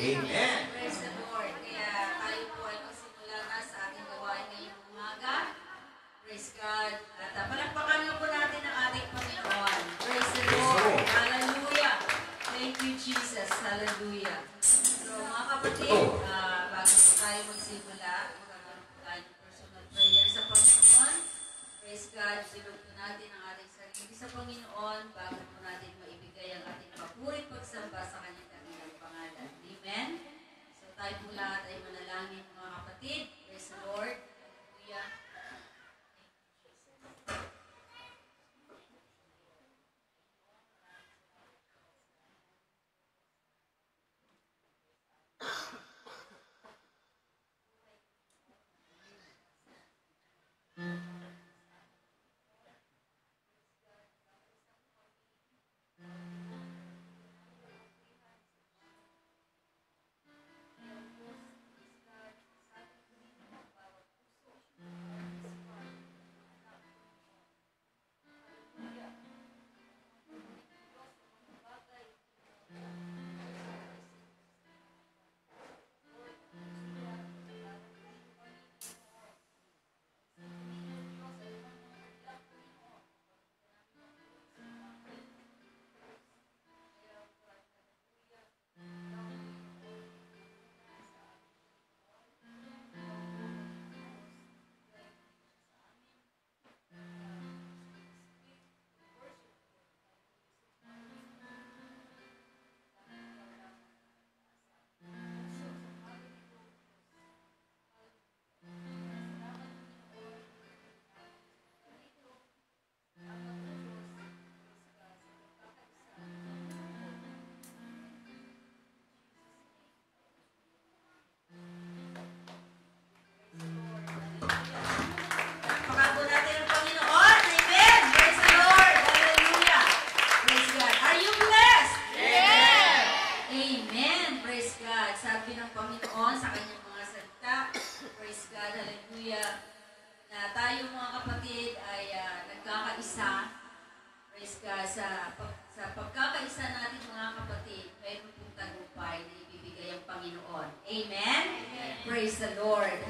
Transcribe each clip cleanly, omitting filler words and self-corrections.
Amen. Praise the Lord. Kaya tayo po ay magsimula na sa ating gawain ngayong umaga. Praise God. At palakpakan niyo po natin ang ating Panginoon. Praise the Lord. Hallelujah. Thank you, Jesus. Hallelujah. So, mga kapatid, bago po tayo magsimula, magkakaroon po tayo ng personal prayer sa Panginoon. Praise God. Sinod po natin ang ating sarili sa Panginoon bago po natin maibigay ang ating papurit pagsamba sa Kanyang kanilang pangalan. Amen? So, tayo po lahat ay manalangin, mga kapatid. Praise the Lord.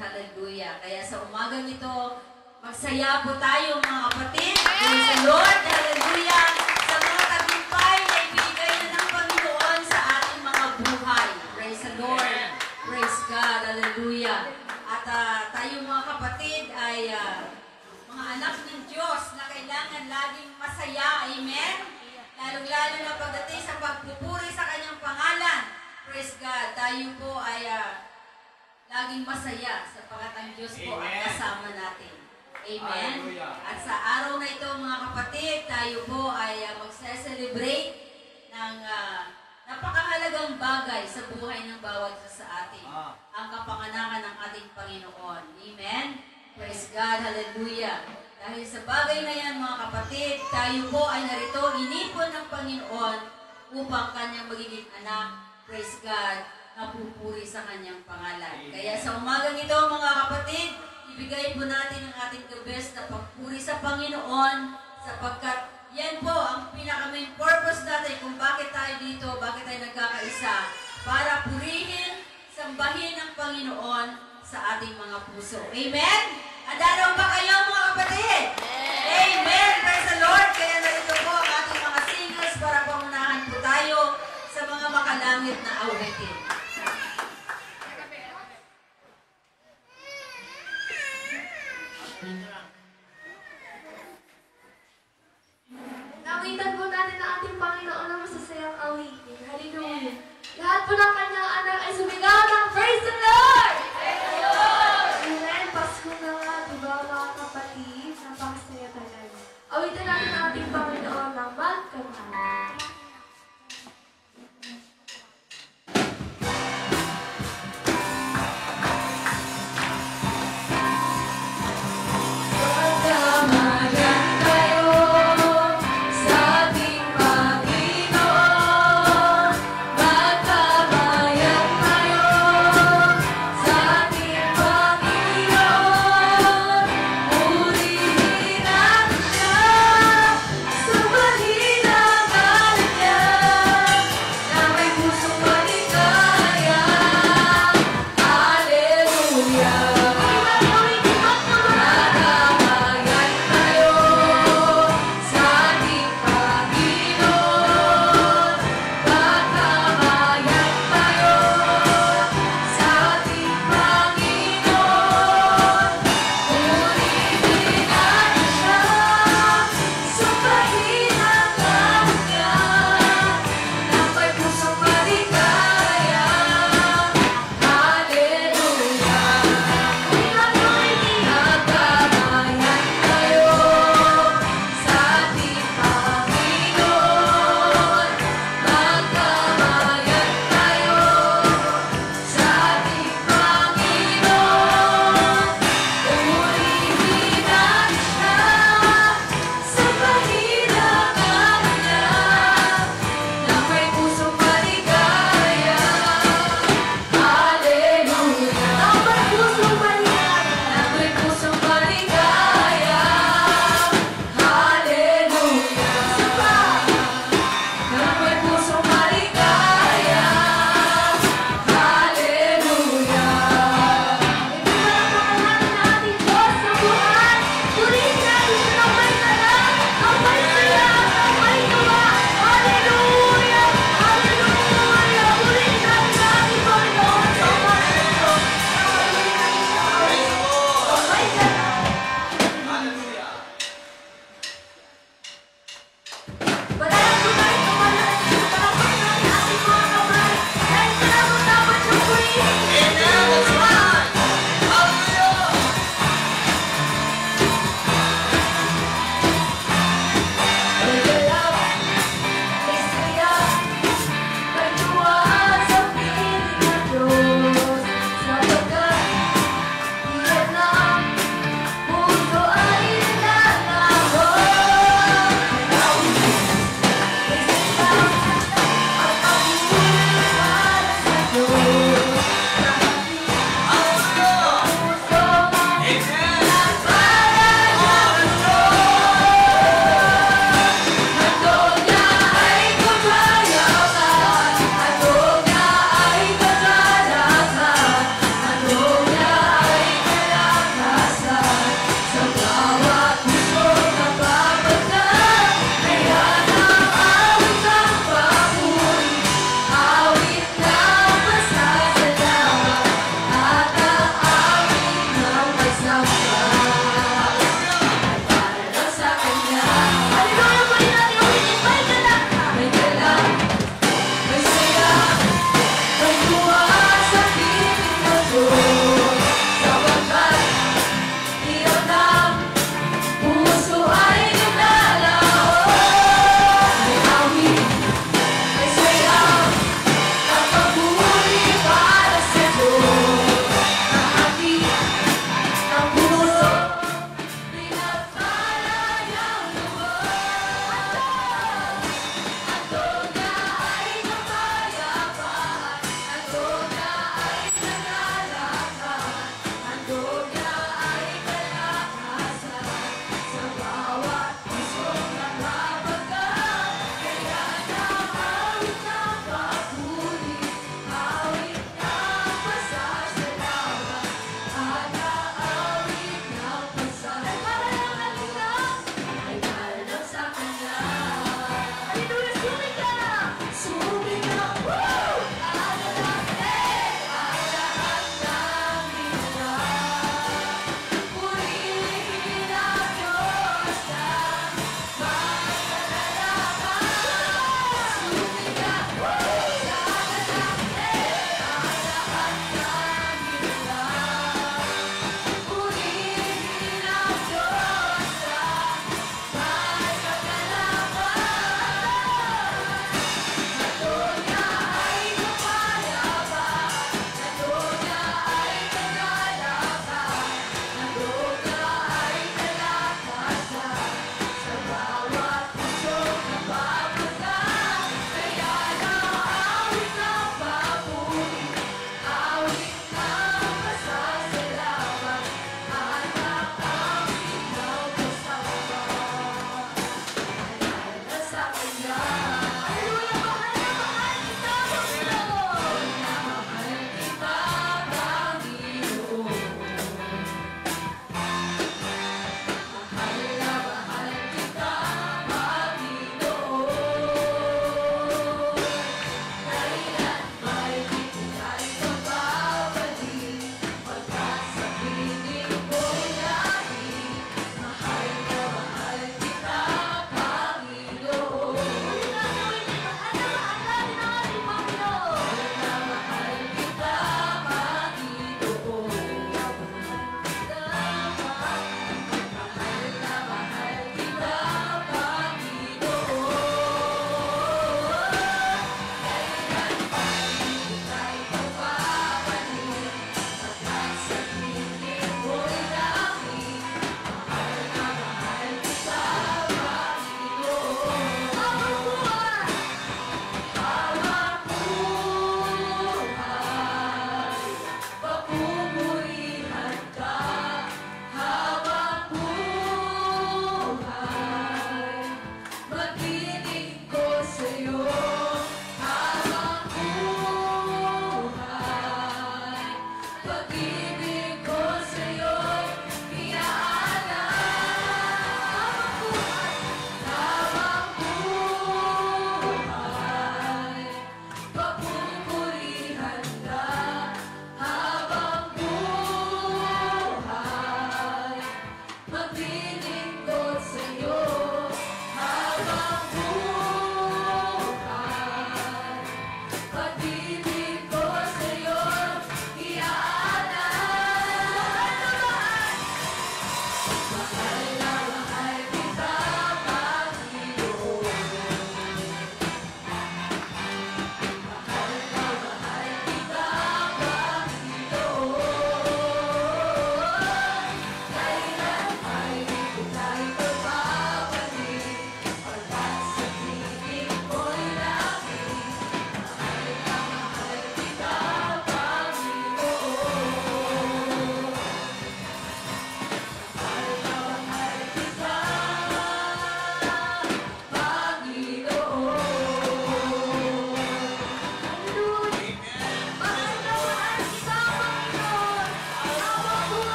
Hallelujah. Magsaya po tayo, mga kapatid. Praise the Lord. Hallelujah. Sa mga tagumpay na ibigay na ng Panginoon sa ating mga buhay. Praise the Lord. Praise God. Hallelujah. At tayo, mga kapatid, ay mga anak ng Diyos na kailangan laging masaya. Amen? Lalong-lalo na pagdating sa pagpupuri sa Kanyang pangalan. Praise God. Tayo po ay laging masaya sapagkat ang Diyos po ang kasama natin. Amen. Hallelujah. At sa araw na ito, mga kapatid, tayo po ay magse-celebrate ng napakahalagang bagay sa buhay ng bawat isa sa atin. Ang kapanganakan ng ating Panginoon. Amen. Praise God. Hallelujah. Dahil sa bagay na yan, mga kapatid, tayo po ay narito, inipon ng Panginoon upang Kanyang magiging anak. Praise God. Napupuri sa Kanyang pangalan. Amen. Kaya sa umagang ito, mga kapatid, ibigay po natin ang ating the best na pagpuri sa Panginoon sapagkat yan po ang pinaka-main purpose natin kung bakit tayo dito, bakit tayo nagkakaisa para purihin, sambahin ang Panginoon sa ating mga puso. Amen? Adaraw ba kayo, mga kapatid? Amen! Praise the Lord! Kaya narito po ang ating mga singers para pangunahan po tayo sa mga makalangit na awitin. Nawitan po natin ang ating Panginoon ng masasayang awitin. Hallelujah. Lahat po ng Kanyang anak ay sumigaw ng Praise the Lord! Praise the Lord! Amen. Pasko na nga, diba mga kapatid? Napakasaya talaga. Awitan natin ang ating Panginoon ng magkanta.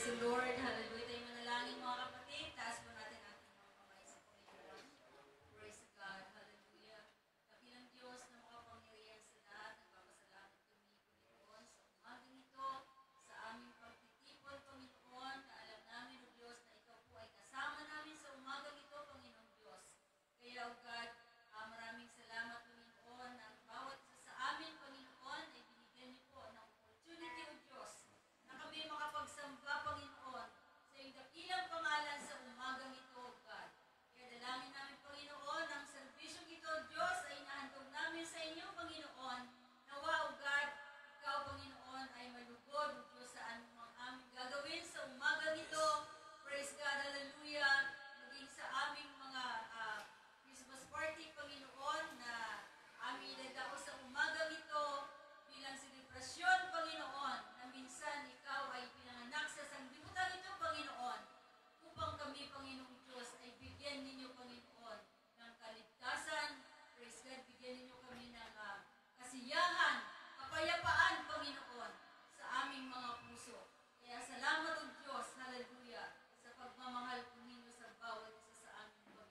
the Lord. Hallelujah. Tayo manalangin mga kapatid. Taas po natin ating mga kamay sa Panginoon. Praise God. Hallelujah. Dakilang Diyos na makapangyarihan sa lahat. Nagpapasalamat kami, Panginoon, sa umagang ito, sa aming pagtitipon, Panginoon, na alam namin, O Diyos, na ikaw po ay kasama namin sa umagang ito, Panginoon Diyos. Kaya, O God, maraming salamat, Panginoon, na ang bawat isa sa amin, Panginoon, ay binigyan niyo po ng opportunity, O Diyos, na kami makapagsamba, Panginoon, sa iyong dakilang pangalan sa umagang ito, O God. Kaya dalangin namin, Panginoon, ang serbisyong ito, Diyos, ay inahandog namin sa inyo, Panginoon. Nawa, O God, ikaw, Panginoon, ay malugod, O Diyos, sa anumang aming gagawin sa umagang ito. Praise God, hallelujah. Maging sa aming mga Christmas party, Panginoon, na aming ilagao sa umagang ito bilang selebrasyon, Panginoon, na minsan ikaw ay pinanganak sa sanglibutan ito, Panginoon, upang kami, Panginoong Diyos, ay bigyan ninyo, Panginoon, ng kaligtasan. Praise God, bigyan ninyo kami ng kasiyahan, kapayapaan, Panginoon, sa aming mga puso. Kaya salamat, O Diyos, hallelujah, sa pagmamahal po ninyo sa bawat isa sa aming Panginoon.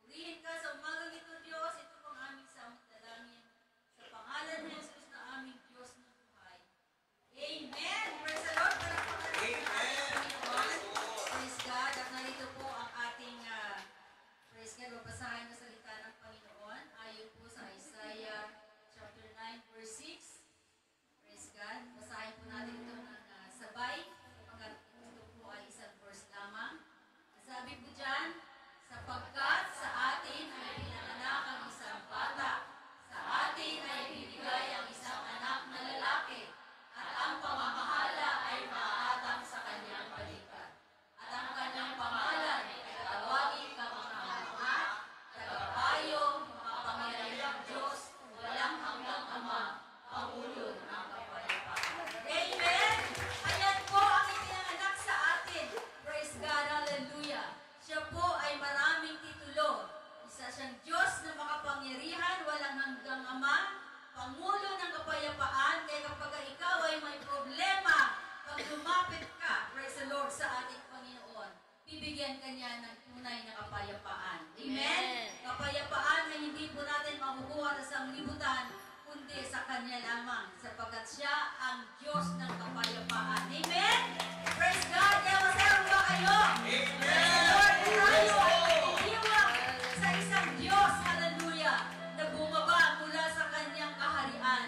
Purihin ka sa umagang ito, Diyos. Ito pang aming samot dalangin. Sa pangalan ni Jesus na aming Diyos na buhay. Amen! Praise the Lord! Amen! Praise God! At narito po ang ating praise God, babasahin na salita ng Panginoon. Ayon po sa Isaiah chapter 9 verse 6. Praise God! Basahin po natin ito ng sabay. Pagkat ito po ay isang verse lamang. Sabi po dyan, sapagkat sa atin ay pinanganak ang isang bata, sa atin ay binigay ang isang anak na lalaki, at ang pamamahala ay maaatang sa kanyang balikat. At ang kanyang pangalan ay tatawagin Kamangha-mangha, Tagapayo, Makapangyarihang Diyos, Walang Hanggang Ama, Pangulo ng Kapayapaan. Amen! Ayan po ang ipinanganak sa atin. Praise God, hallelujah. Siya po ay maraming titulo. Isa siyang Diyos na makapangyarihan, walang hanggang Ama, Pangulo ng Kapayapaan. Kaya kapag ikaw ay may problema, pag lumapit ka, praise the Lord, sa ating Panginoon, bibigyan ka niya ng tunay na kapayapaan. Amen? Kapayapaan na hindi po natin makukuha sa sanglibutan, kundi sa Kanya lamang, sapagkat siya ang Diyos ng kapayapaan. Amen? Praise God! Kaya masarap ba kayo? Amen! Lord, tayo ay iniiwag sa isang Diyos, hallelujah, na bumaba mula sa Kanyang kaharian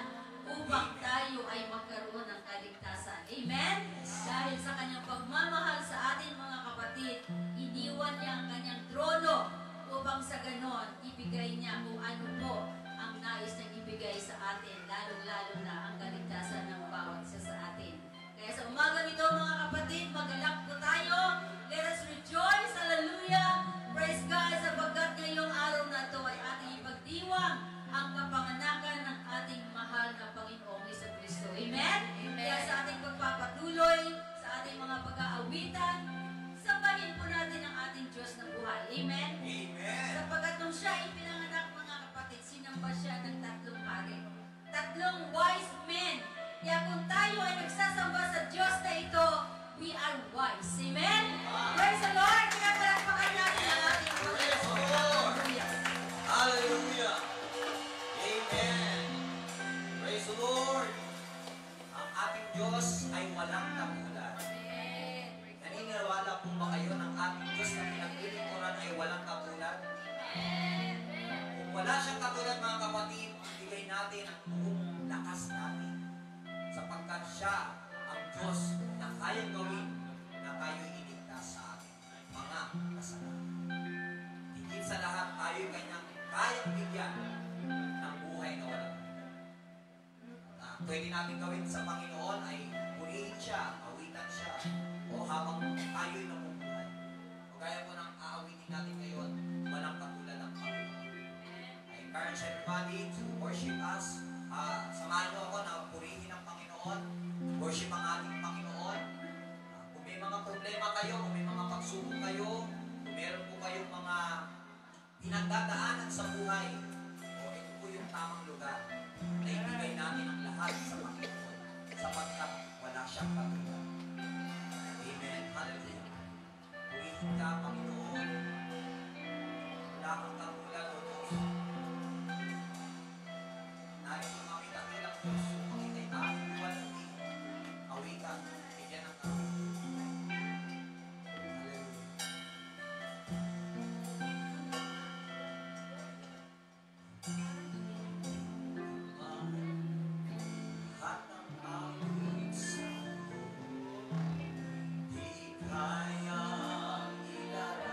upang tayo ay magkaroon ng kaligtasan. Amen? Dahil sa Kanyang pagmamahal sa atin mga kapatid, iniwan niya ang Kanyang trono upang sa ganon ibigay niya kung ano po ang nais na ibigay sa atin, lalong-lalo na ang kaligtasan ng bawat isa sa atin. Kaya sa umagang ito mga kapatid, magalak po tayo. Let us rejoice, hallelujah, praise God, sapagkat ngayong araw na ito ay ating ipagdiwang ang kapanganakan ng ating mahal na Panginoong Jesucristo. Amen? Kaya sa ating pagpapatuloy, sa ating mga pag-aawitan, sambahin po natin ang ating Diyos na buhay. Amen? Amen. Sapagkat nung siya ipinanganak mga kapatid, sinamba siya ng 3 hari. 3 wise men. Kaya kung tayo ay nagsasamba sa Diyos na ito, we are wise. Amen? Praise the Lord! Kaya palakpakan natin ang ating Panginoon. Hallelujah! Hallelujah! Amen! Praise the Lord! Ang ating Diyos ay walang katulad. Naniniwala po ba kayo ng ating Diyos na pinaglilingkuran ay walang katulad? Kung wala siyang katulad mga kapatid, ibigay natin ang buong lakas natin. Sapagkat siya ang Diyos na kayang gawin na tayo iligtas sa ating mga kasalanan. Higit sa lahat, tayo kanyang kayang bigyan ng buhay na walang pwede natin gawin sa Panginoon ay purihin siya, awitan siya, o habang tayo'y namumuhay. O gaya po ng aawitin natin ngayon, walang katulad ng Panginoon. I encourage everybody to worship us. Samahan niyo ako na purihin ang Panginoon, worship ang ating Panginoon. Kung may mga problema kayo, kung may mga pagsubok kayo, kung meron po kayong mga pinagdadaanan sa buhay, o ito po yung tamang lugar na ibigay natin ang lahat sa Panginoon sapagkat wala siyang katulad. maliit ka, Panginoon. Wala kang katulad, O Diyos. Nais mo kami dakilang Diyos, upang ikay aming luwalhati. Awitan, bigyan ng tawag. Lahat ng awit sa'yo, di kayang ilarawan.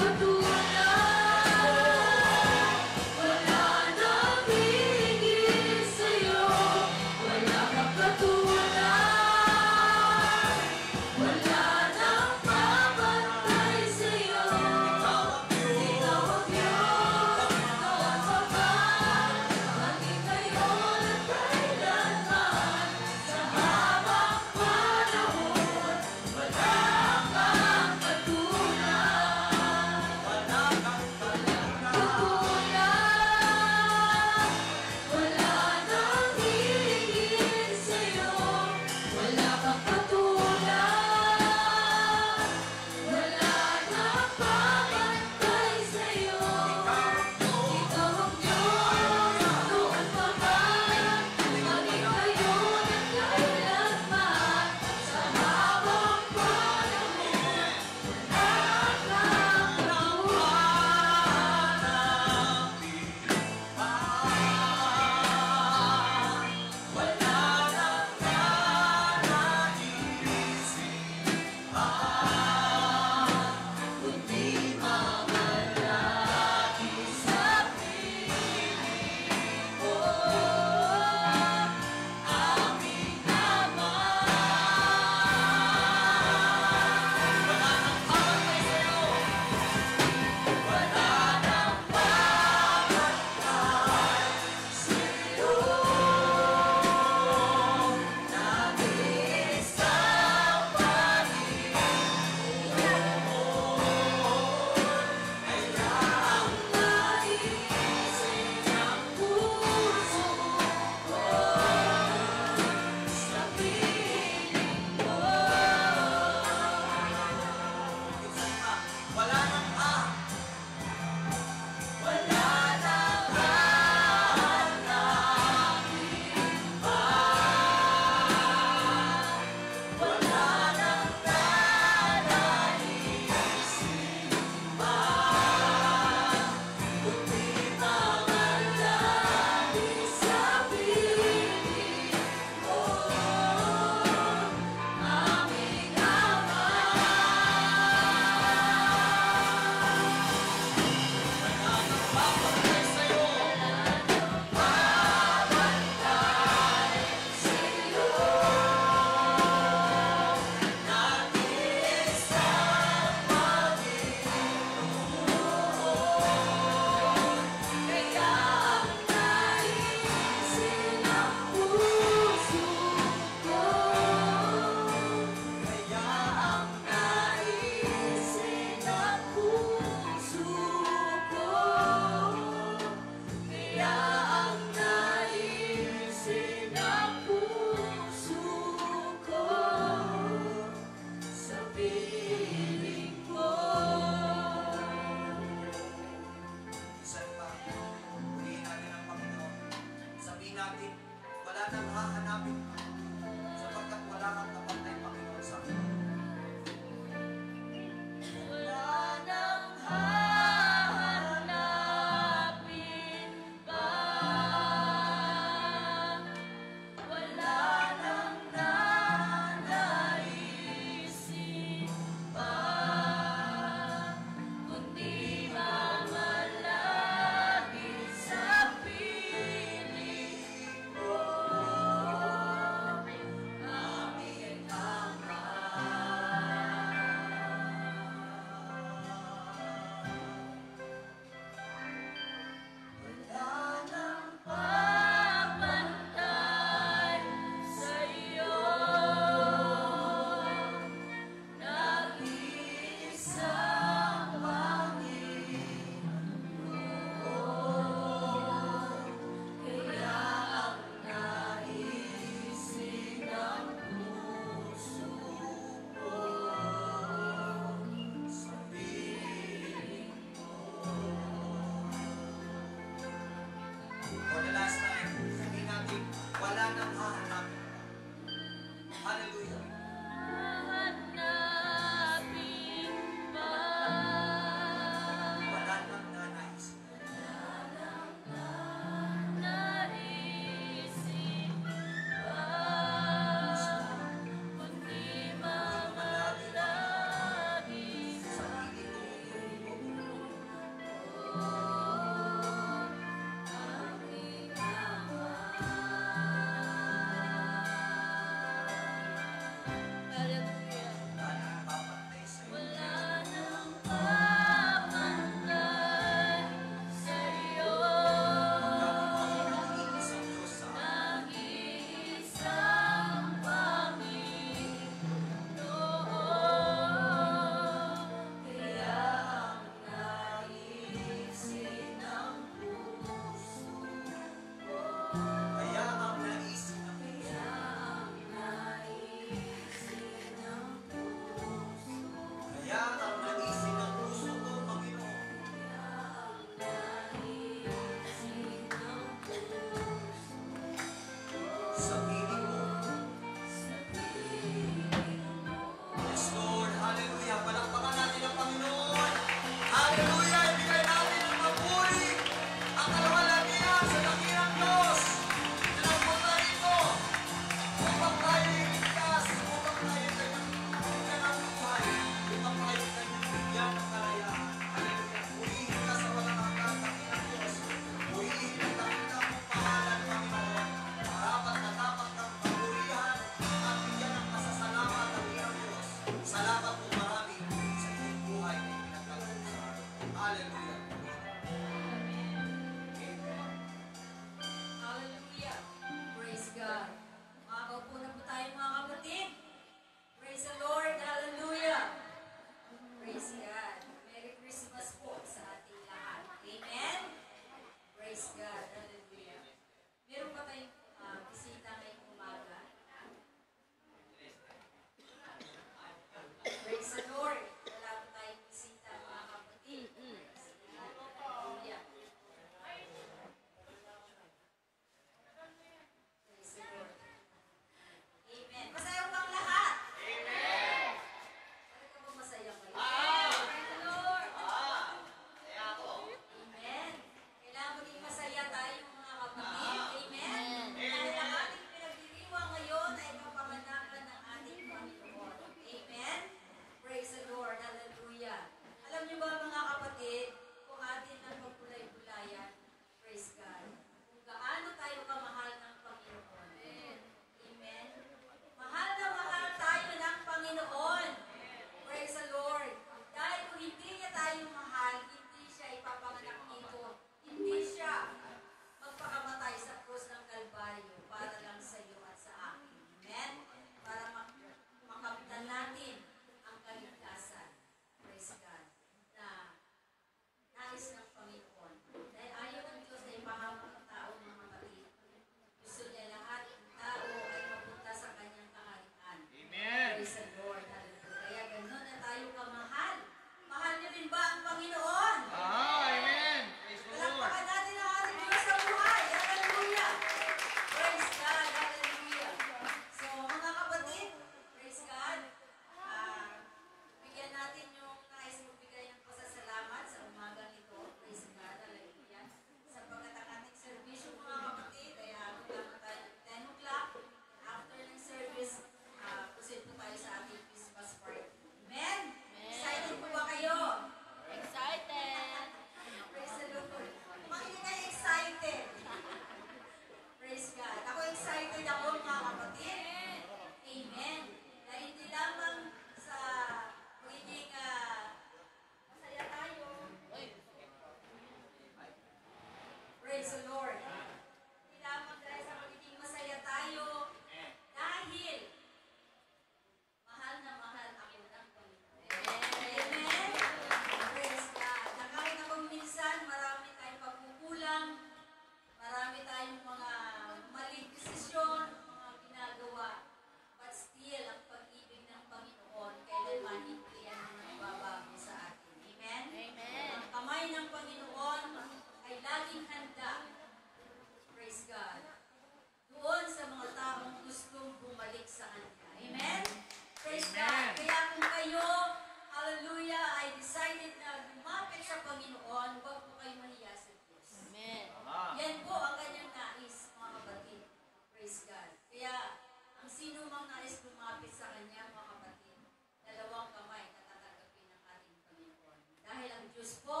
Dahil ang Diyos po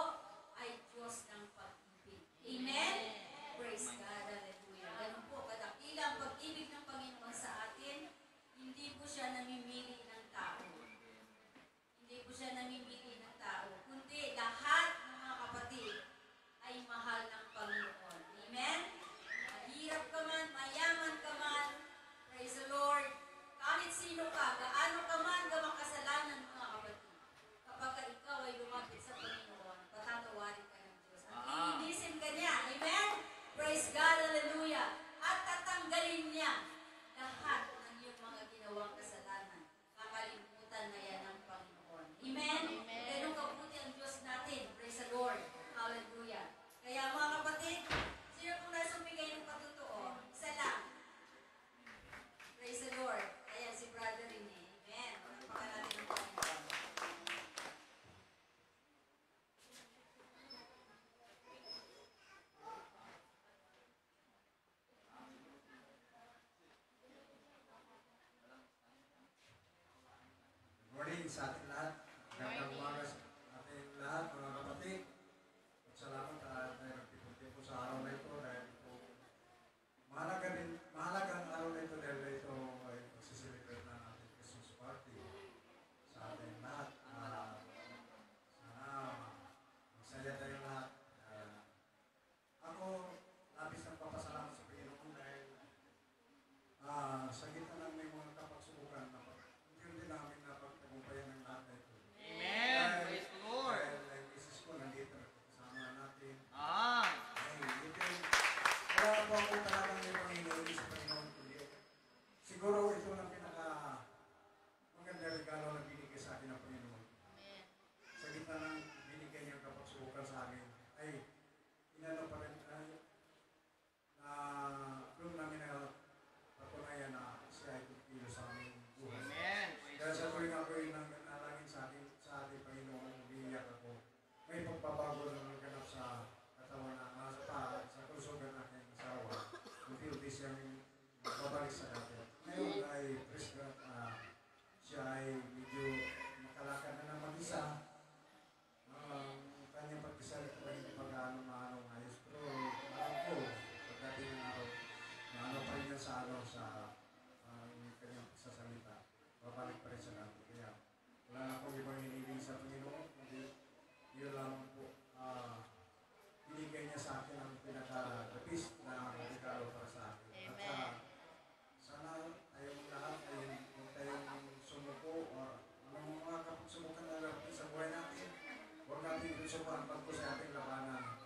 ay Diyos sa ating lahat. Gandang umaga sa ating lahat, mga kapatid. At salamat at nagtipon-tipon sa araw na ito dahil ito mahalagang araw na ito dahil ito ay magsiselebrate na natin Christmas party sa ating lahat. Sana magsaya tayo lahat. Ako, labis ng papasalamat sa Panginoon dahil sa gitna ng may mga kapagsubukan na hindi namin napagtagumpayan ng lahat na ito. Amen. Praise the Lord. Dahil ang isis ko nandito, kasama natin. Ah. Wala po ako talagang may Panginoon sa Panginoon kundi. Siguro ito ang maganda regalo na binigay sa akin ng Panginoon. Sa gitna ng binigay niyang kapagsubukan sa akin, ay inano pa rin doon namin na patunayan na siya ay tutilo sa aming buhay. Amen. Dahil sa tuwing ako'y nanalangin sa ating Panginoon, umiiyak ako. May pagbabago na naganap sa katawan na sa kalusugan natin asawa. Unti-unti siyang babalik sa dati. Ngayon ay praise God, siya ay medyo makalakad na ng mag-isa. Kanyang pagkisali ko ay hindi pag-ano ayos. Pero alam ko, pagdating ng araw, na pa rin niya sa kanyang pagsasalita. Babalik pa rin sa dati. Kaya wala na akong ibang hinihiling sa Panginoon. Kundi yun lamang po. Binigay niya sa akin ang pinaka-the-best na regalo para sa akin. At sana tayong lahat ay huwag tayong sumuko o anong mga kapagsumukan na natin sa buhay natin. Huwag natin susukaan pagko sa ating labanan.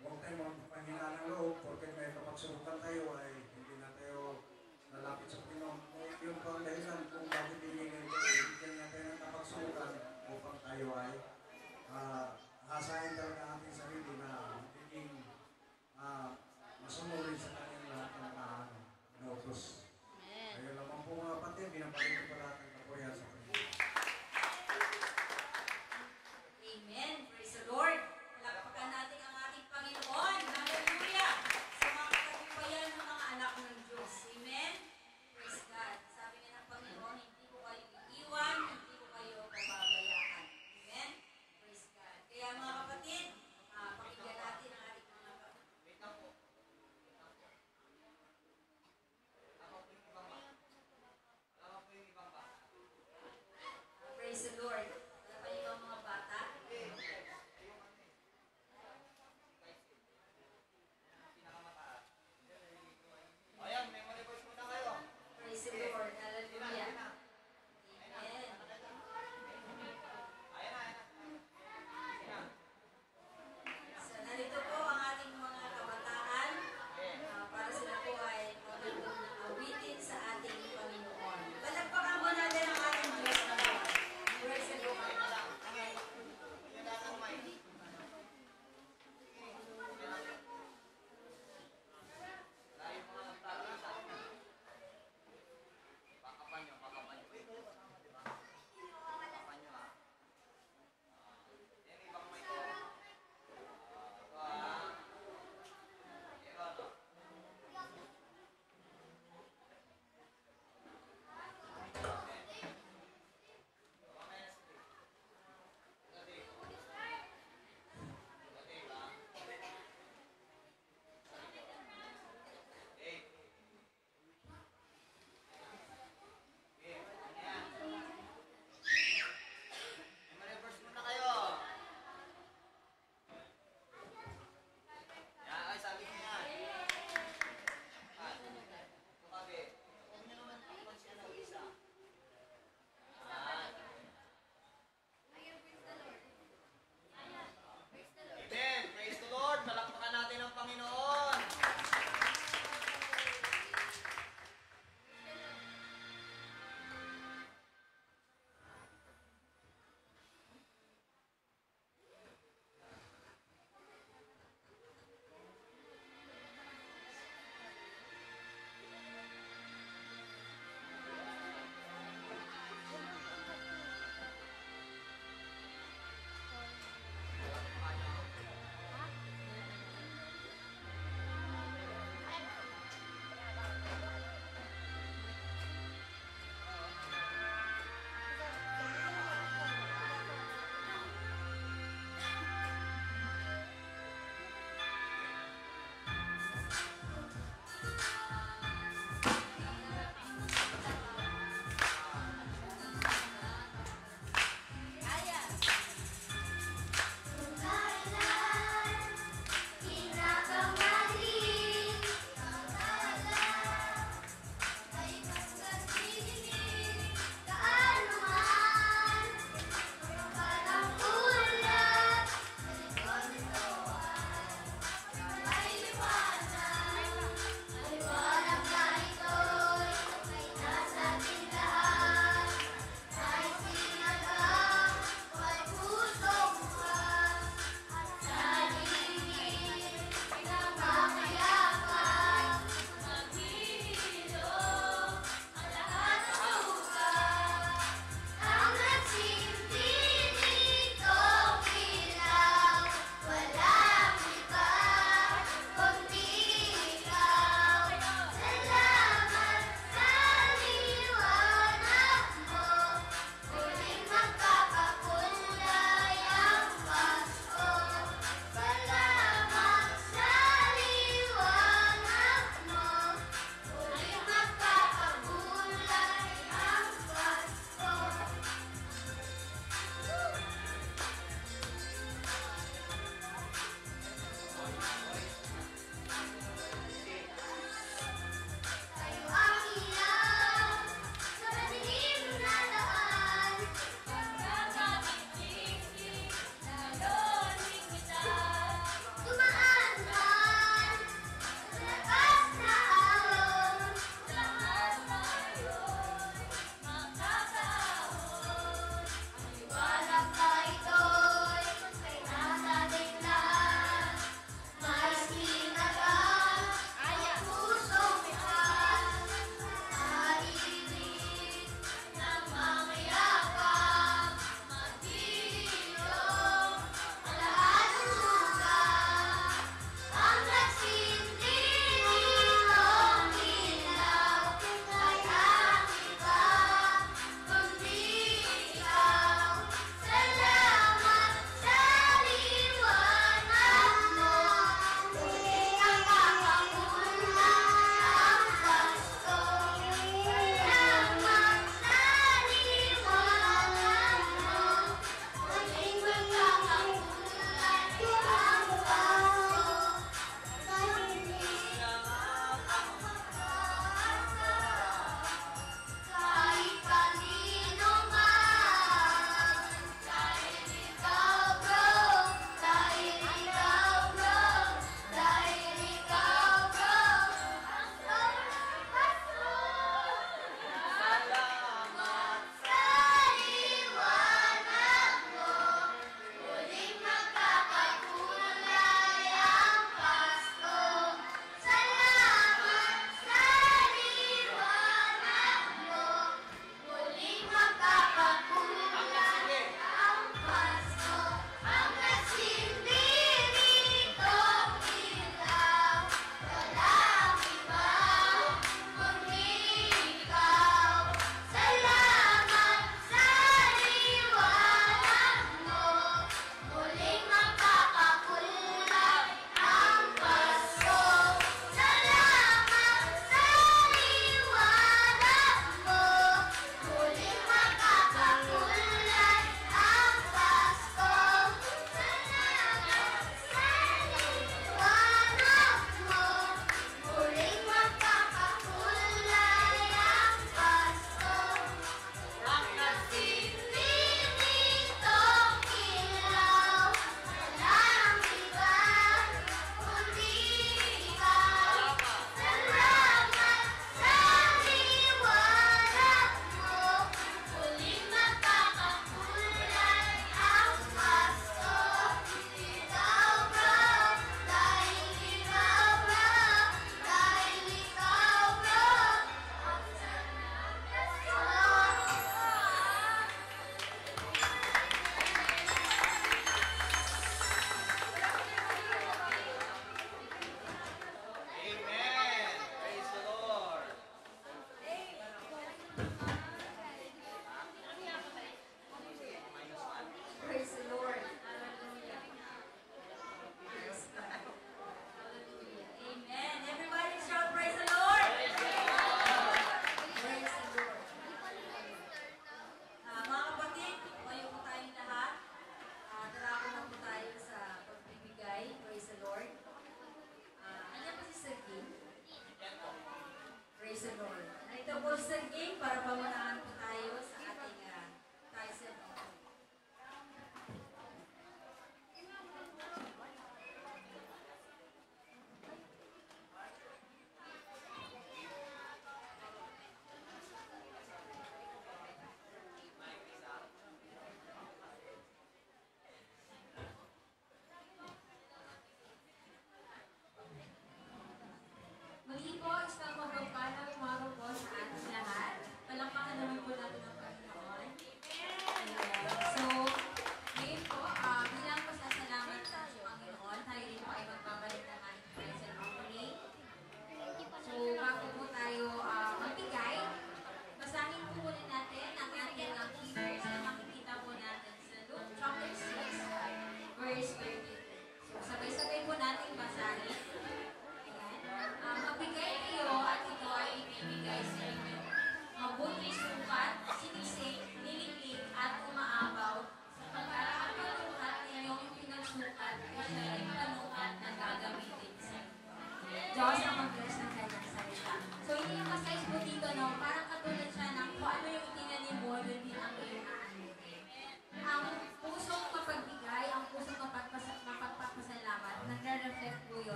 Huwag tayong magpanghinaan ng loob porque may kapagsumukan tayo ay hindi na tayo nalapit sa Panginoon. Yun po ang dahilan kung bakit binigyan niya tayo ng kapagsumukan upang tayo ay hasahin talaga ang ating sarili na magiging masunurin sa kanyang lahat ng nautos. Ayun naman po mga kapatid, binabalik ko pa lahat ng kapurihan sa Panginoon. Amen. Praise the Lord. Palakpakan natin ang ating Panginoon. Hallelujah. Sa mga katagumpayan ng mga anak ng Diyos. Amen. Praise God. Sabi nga ng Panginoon, hindi ko kayo iiwan, hindi ko kayo pababayaan. Amen. Praise God. Kaya mga kapatid, pakinggan natin ang ating mga kapatid. Wait lang po. Ako po yung ibang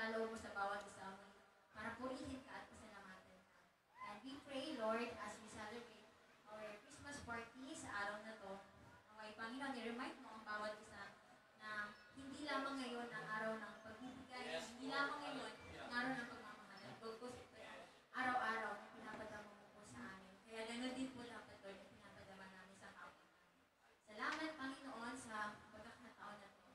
kaloob mo sa bawat isa mo para purihin ka at pasalamatan ka. And we pray, Lord, as we celebrate our Christmas party sa araw na to, naway Panginoon, i-remind mo ang bawat isa na hindi lamang ngayon ang araw ng pagbibigay, hindi lamang ngayon ang araw ng pagmamahalan, bagkus ito araw-araw na pinapadama mo po sa amin. Kaya ganoon din po dapat, Lord, na pinapadama namin sa kapwa namin. Salamat, Panginoon, sa pagkakataon na ito.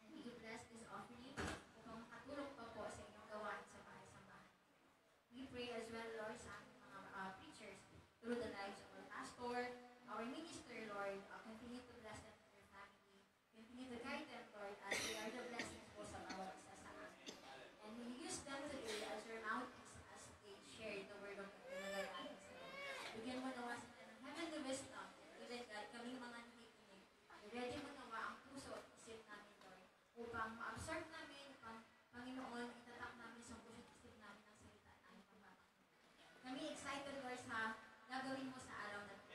And may you bless this offering upang makatulong pa po sa inyong gawain sa bahay-sambahan. We pray as well, Lord, sa ating mga preachers through the lives of our pastor, our minister, Lord. Continue to bless them and their family. Continue to guide them, Lord, as they are the blessings po sa bawat isa sa amin. And may you use them today as your mouthpiece as they share the word of God na nagagaling sa Lord. Bigyan mo nawa sila ng heavenly wisdom. Even God, kaming mga nakikinig. Ready mo nawa ang puso at isip namin, Lord, upang ma-absorb namin, upang Panginoon, itatak namin sa puso at isip namin ang salita na aming pagpapakita. Kami excited, Lord, sa gagawin mo sa araw na ito.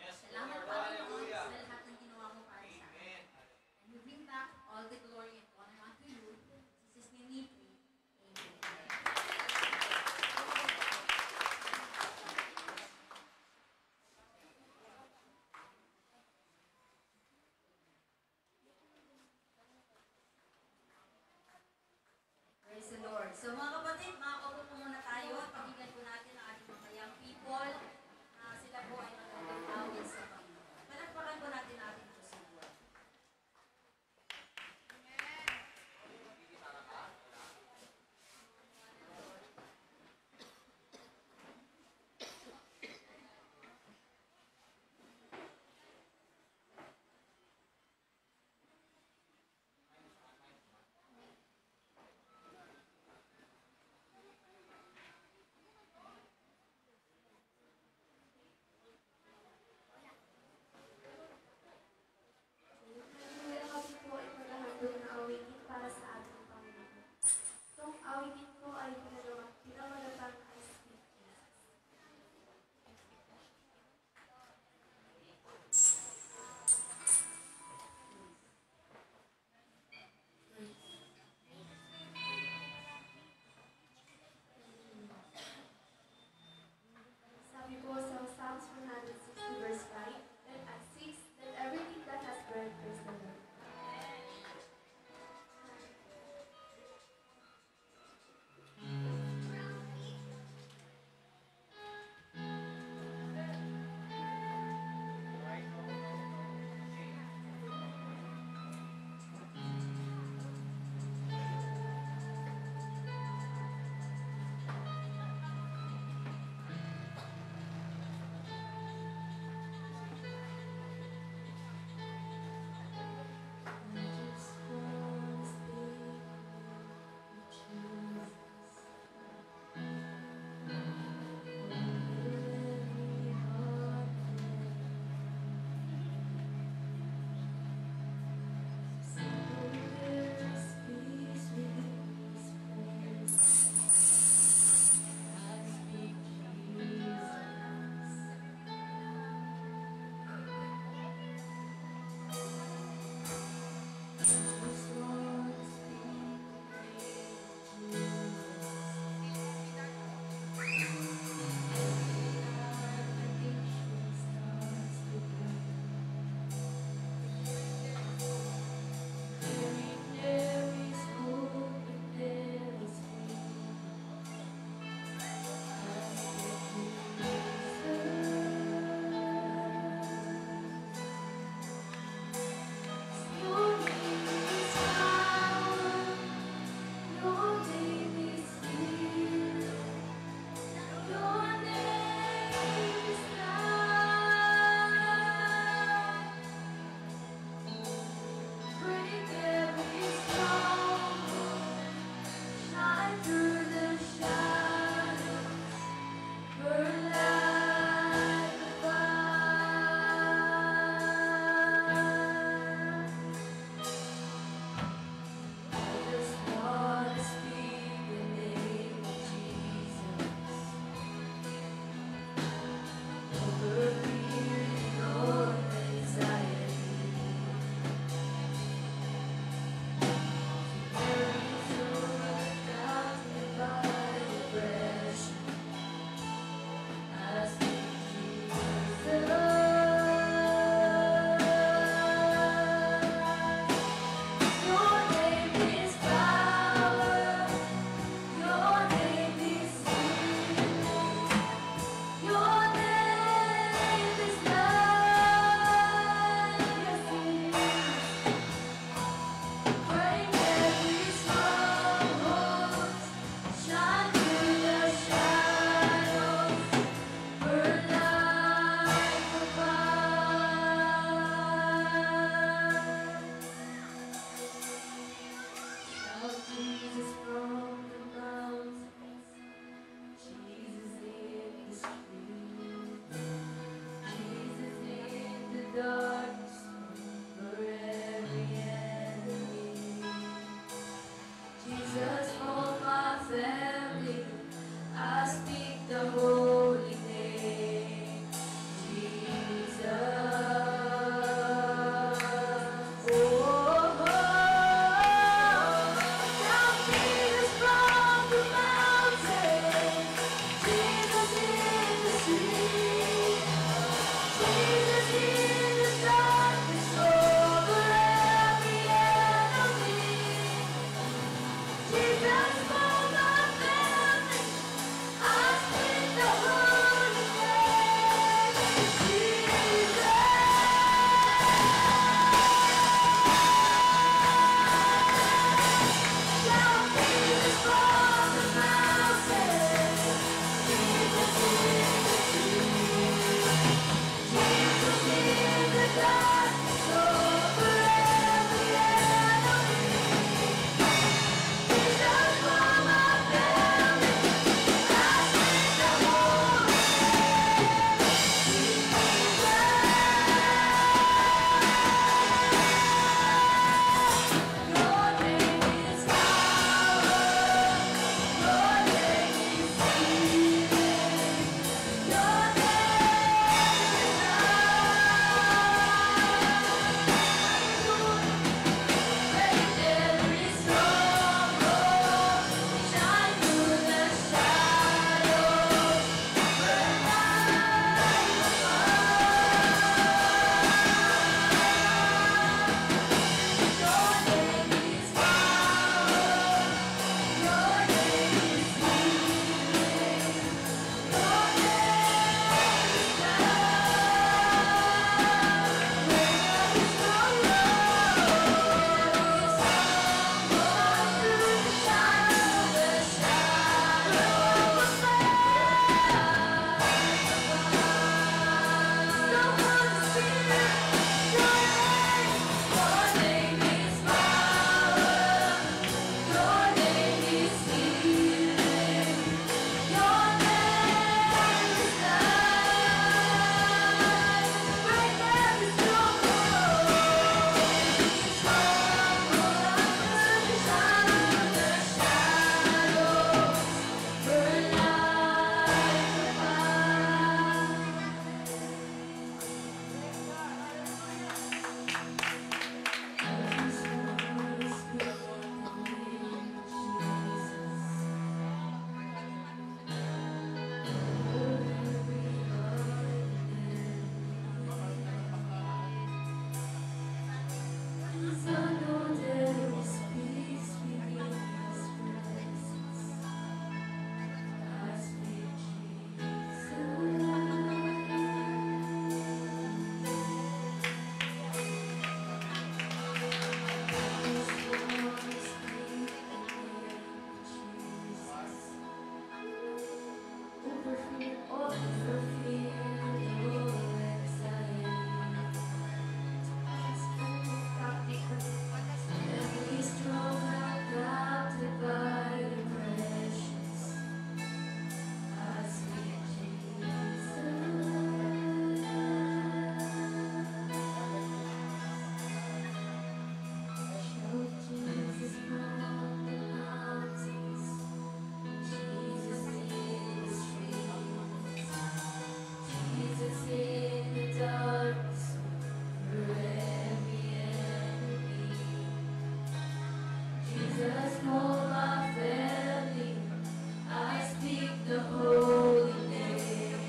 the holy name,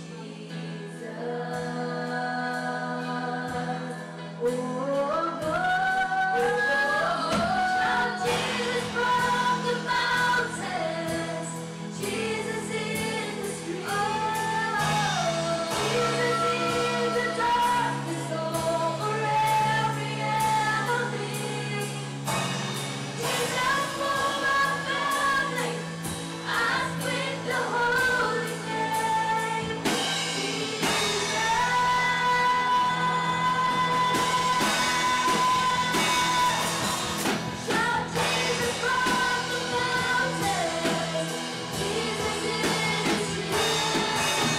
Jesus. Oh, shout Jesus from the mountains, Jesus in the streets, Jesus in the darkness over every enemy. Jesus for my family, I speak the holy name, Jesus. Shout Jesus from the mountains, Jesus in the streets,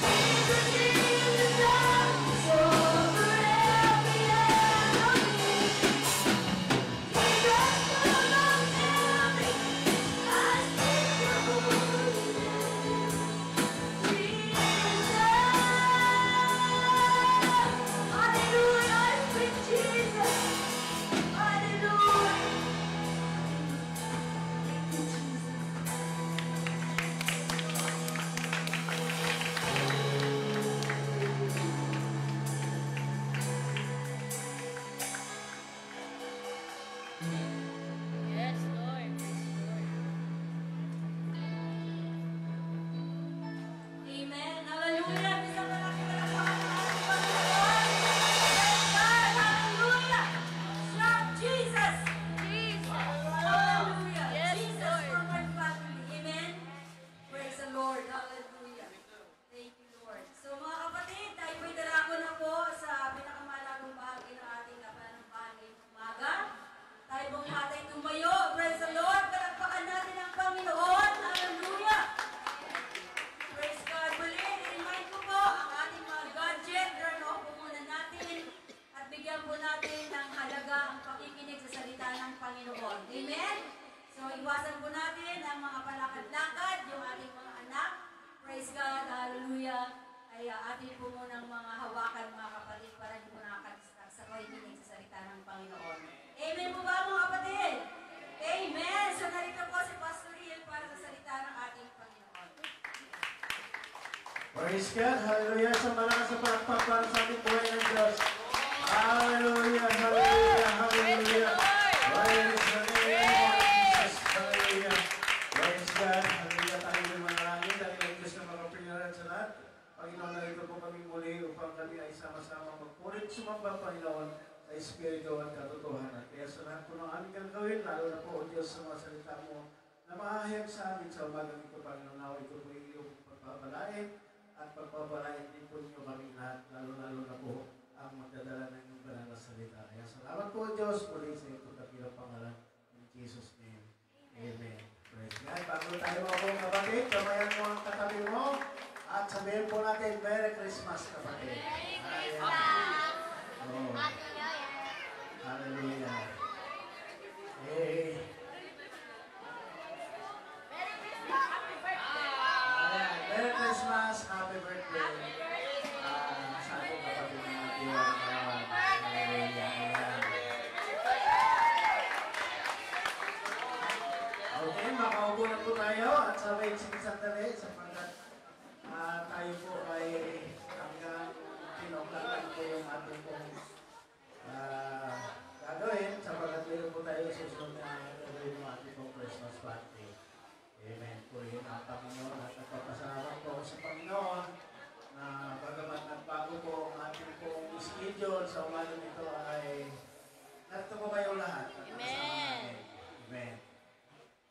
Jesus in the darkness over every enemy. Jesus for my family, I speak the holy name, Jesus. Hallelujah, I speak Jesus. Hallelujah. Thank you, Jesus. Yes, Lord. Amen. Hallelujah. Isang malaking palakpakan ng ating Panginoon. Praise God. Hallelujah. Shout Jesus. Hallelujah. Yes, Jesus Lord. for my family. Amen. Praise the Lord. Hallelujah. Thank you, Lord. So mga kapatid, tayo po'y darako na po sa pinakamalagong bahagi ng ating pananampahan ngayong umaga. Tayo pong matay tumayo. Praise the Lord. Palakpakan natin ang Panginoon. Hallelujah. Praise God. Muli, i-remind ko po ang ating mga gadget. Turn off po muna natin at bigyan po natin ng halaga ang pakikinig sa salita ng Panginoon. Amen? So, iwasan po natin ang mga palakad-lakad, yung ating mga anak. Praise God. Hallelujah. Ay atin po muna ang mga hawakan, mga kapatid, para hindi po nakakadistract sa pakikinig sa salita ng Panginoon. Amen po ba, mga kapatid? Amen. So, narito po si Pastor Riel para sa salita ng ating Panginoon. Praise God. Hallelujah. Sa malakas sa palakpak para sa ating buhay ng Diyos. Hallelujah. Hallelujah. Hallelujah. Praise the name of Jesus. Hallelujah. Praise God. Hallelujah. Tayo may manalangin. Dahil ang Diyos na makapiniran sa lahat. Panginoon, narito po kami muli upang kami ay sama-sama magpulit sumamba, Panginoon, sa Espiritu at katotohanan. Kaya sa lahat po ng aming gagawin, lalo na po, O Diyos, sa mga salita mo, na mahahayag sa amin sa umagang ito, Panginoon, na ito po iyong pagpapalain at pagpapalain din po niyo kami lahat, lalo-lalo na po ang magdadala ng iyong banal na salita. Kaya salamat po, Diyos, muli sa ito dakilang pangalan. In Jesus' name, Amen. Praise God. Bago tayo mga kapatid, kamayan mo ang katabi mo at sabihin po natin, Merry Christmas, kapatid. Merry Christmas! Oh. Hallelujah. Hey. Ayan. Merry Christmas, happy birthday. Sa ating kapatid ng ating Hallelujah. Ayan. Okay, makaupo na po tayo at sabay sandali sapagkat tayo po ay hanggang pinaglaban po yung ating pong gagawin sapagkat meron po tayo susunod na gagawin yung ating pong Christmas party. Amen. Purihin ang Panginoon at nagpapasalamat po ako sa Panginoon na bagamat nagbago po ang ating pong schedule sa umaga nito ay narito po kayo lahat at kasama namin. Amen.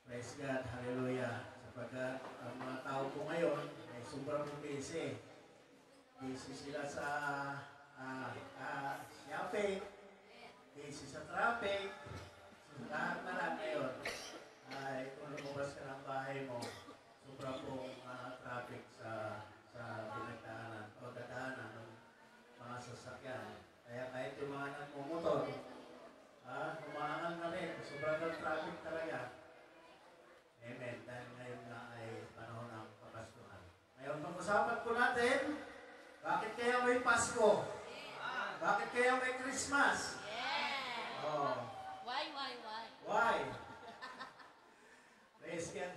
Praise God. Hallelujah. Sapagkat ang mga tao po ngayon ay sobrang busy. Busy sila sa shopping, busy sa traffic, sa lahat na lahat ngayon. Ay kung lumabas ka ng bahay mo, sobrang pong traffic sa pinagdaanan o dadaanan ng mga sasakyan. Kaya kahit yung mga nagmumotor, umaangal na rin. Sobrang traffic talaga. Amen. Dahil ngayon na ay panahon ng Papastuhan. Ngayon, pag-usapan po natin, bakit kaya may Pasko? Bakit kaya may Christmas? Yeah. Oh. Why? Why? Praise God.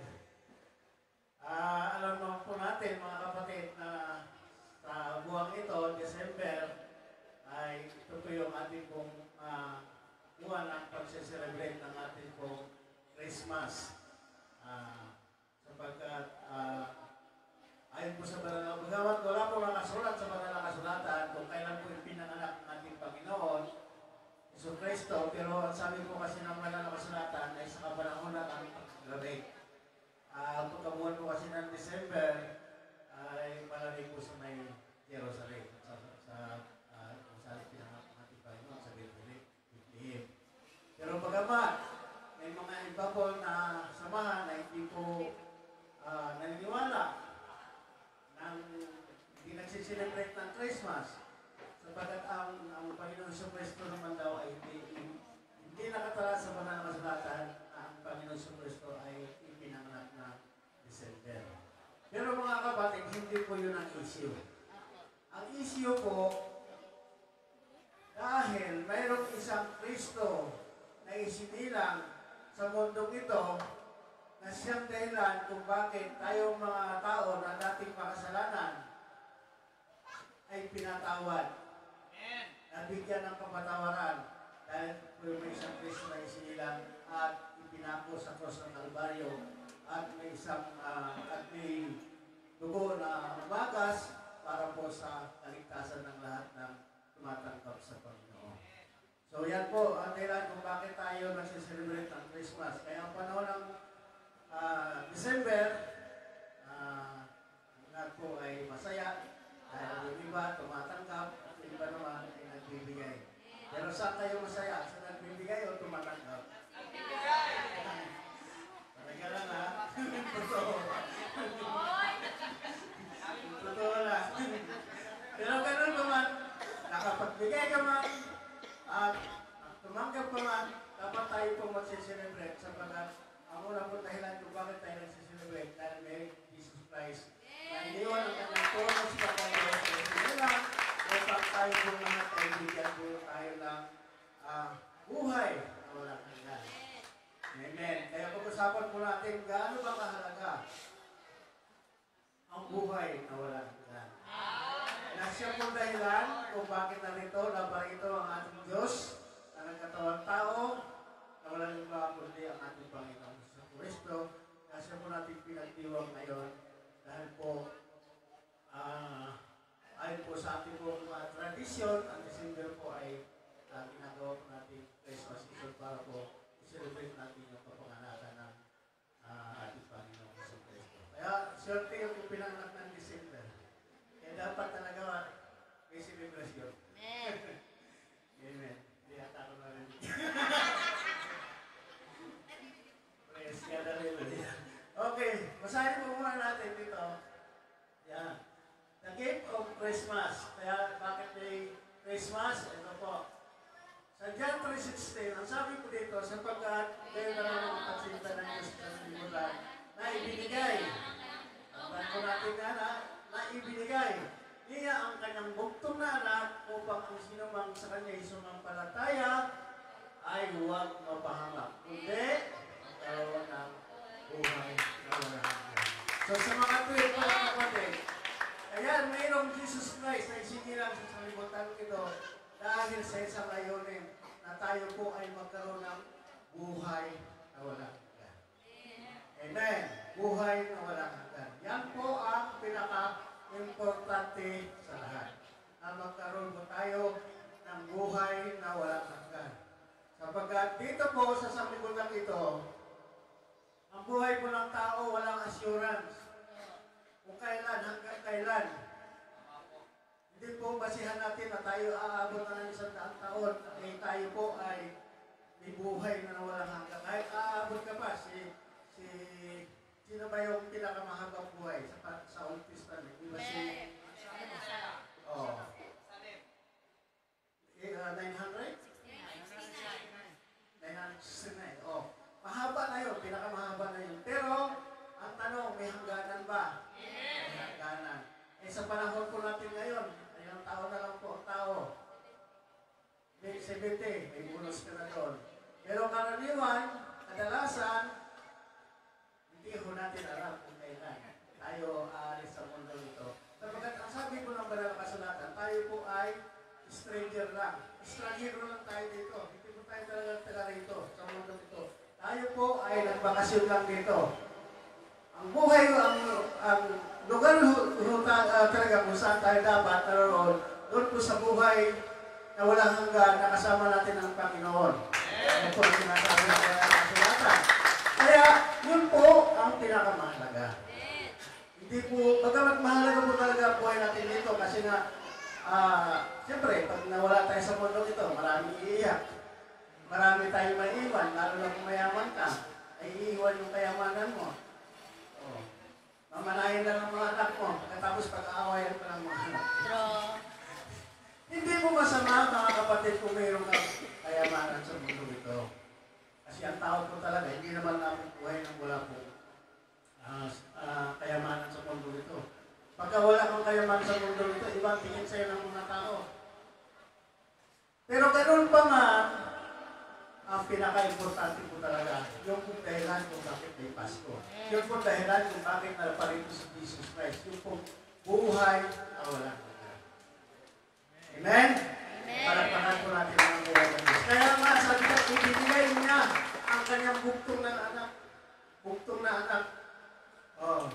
mga kapatid, hindi po yun ang issue. Ang issue po, dahil mayroong isang Kristo na isinilang sa mundong ito na siyang dahilan kung bakit tayong mga tao na dating makasalanan ay pinatawad. Nabigyan ng kapatawaran dahil may isang Kristo na isinilang at ipinako sa cross ng Kalbaryo at may isang at may dugo na umagas para po sa kaligtasan ng lahat ng tumatanggap sa Panginoon. So yan po ang dahilan kung bakit tayo nagsiselebrate ng Christmas. Kaya ang panahon ng December, lahat po ay masaya dahil yung iba tumatanggap at yung iba naman ay nagbibigay. Pero saan kayo masaya? Sa nagbibigay o tumatanggap? Talaga lang ha? Totoo. Totoo lang. Pero ganun naman, nakapagbigay ka man, at tumanggap ka man, dapat tayo pong magsiselebrate sapagkat ang una po dahilan kung bakit tayo nagsiselebrate dahil may Jesus Christ na iniwan ang kanyang tono sa pagkakas sa kanila upang tayo po naman ay bigyan po tayo ng buhay na walang hanggan. Amen. Kaya pag-usapan po natin gaano ba kahalaga ang buhay na walang hanggan. Na siya po dahilan kung bakit narito na ba ito ang ating Diyos na nagkatawang tao na walang iba kundi ang ating Panginoon sa Kristo. Na siya po natin pinagdiwang ngayon dahil po ayon po sa ating po tradisyon, ang December po ay ginagawa po natin Christmas season para po i-celebrate natin yung kapanganakan ng ating Panginoon sa Kristo. Kaya swerte yung pinanganak ng December. Kaya dapat talaga may celebration. Amen. Amen. Hindi ata ako narinig. Praise God, hallelujah. Okay, basahin po muna natin dito. Yan. The gift of Christmas. Kaya bakit may Christmas? Ito po. Sa John 3:16, ang sabi ko dito, sapagkat kayo na lang ang pagsinta ng Diyos sa limutan na ibinigay. Ang ko natin na ibinigay. Niya ang kanyang bugtong na anak upang ang sinumang sa kanya sumampalataya ay huwag mapahamak. Kundi, magkaroon ng buhay na walang hanggan. So sa mga tuwid mga kapatid, ayan, mayroong Jesus Christ na isinilang sa salibutan ito dahil sa isang layunin na tayo po ay magkaroon ng buhay na walang hanggan. Amen. Buhay na walang hanggan. Yan po ang pinaka-importante sa lahat. Na magkaroon po tayo ng buhay na walang hanggan. Sapagkat dito po sa sanlibutan ito, ang buhay po ng tao walang assurance. Kung kailan, hanggang kailan. Hindi po basihan natin na tayo aabot na ng 100 taon at tayo po ay may buhay na walang hanggan. Kahit aabot ka pa, sino ba yung pinakamahabang buhay sa Old Testament? Di ba si... Oh. 900? 969. Oh. Mahaba na yun, pinakamahaba na yun. Pero, ang tanong, may hangganan ba? May hangganan. Eh sa panahon po natin ngayon, ilang taon na lang po ang tao. May 70, may bonus ka na doon. Pero karaniwan, kadalasan, hindi ho natin alam kung kailan tayo aalis sa mundo ito. Sapagkat ang sabi po ng banal na kasulatan, tayo po ay stranger lang. Extranjero lang tayo dito. Hindi po tayo talaga taga rito sa mundo ito. Tayo po ay nagbakasyon lang dito. Ang buhay, ang lugar talaga kung saan tayo dapat naroon, doon po sa buhay na walang hanggan, nakasama natin ang Panginoon. Ano po ang sinasabi ng kasulatan. Kaya, yun po ang pinakamahalaga. Hindi po, bagamat mahalaga po talaga ang buhay natin dito kasi nga, siyempre, pag nawala tayo sa mundo ito, maraming iiyak. Marami tayong maiiwan, lalo na kung mayaman ka, ay iiwan yung kayamanan mo. Oh. Mamanayin lang ang mga anak mo, pagkatapos pag-aawayan pa ng mga anak. Hindi mo masama, mga kapatid, kung mayroong kayamanan sa mundo ito. Kasi ang tao po talaga, hindi naman namin buhay ng wala po kayamanan sa mundo ito. mayaman sa mundo nito, ibang tingin sa'yo ng mga tao. Pero ganun pa man, ang pinaka-importante po talaga, yung kung dahilan kung bakit may Pasko. Yung kung dahilan kung bakit naparito si Jesus Christ. Yung kung buhay na walang hanggan. Amen? Palakpakan po natin ang buhay ng Diyos. Kaya nga, sabi niya, ibinigay niya ang kanyang buktong na anak. Buktong na anak. Oh.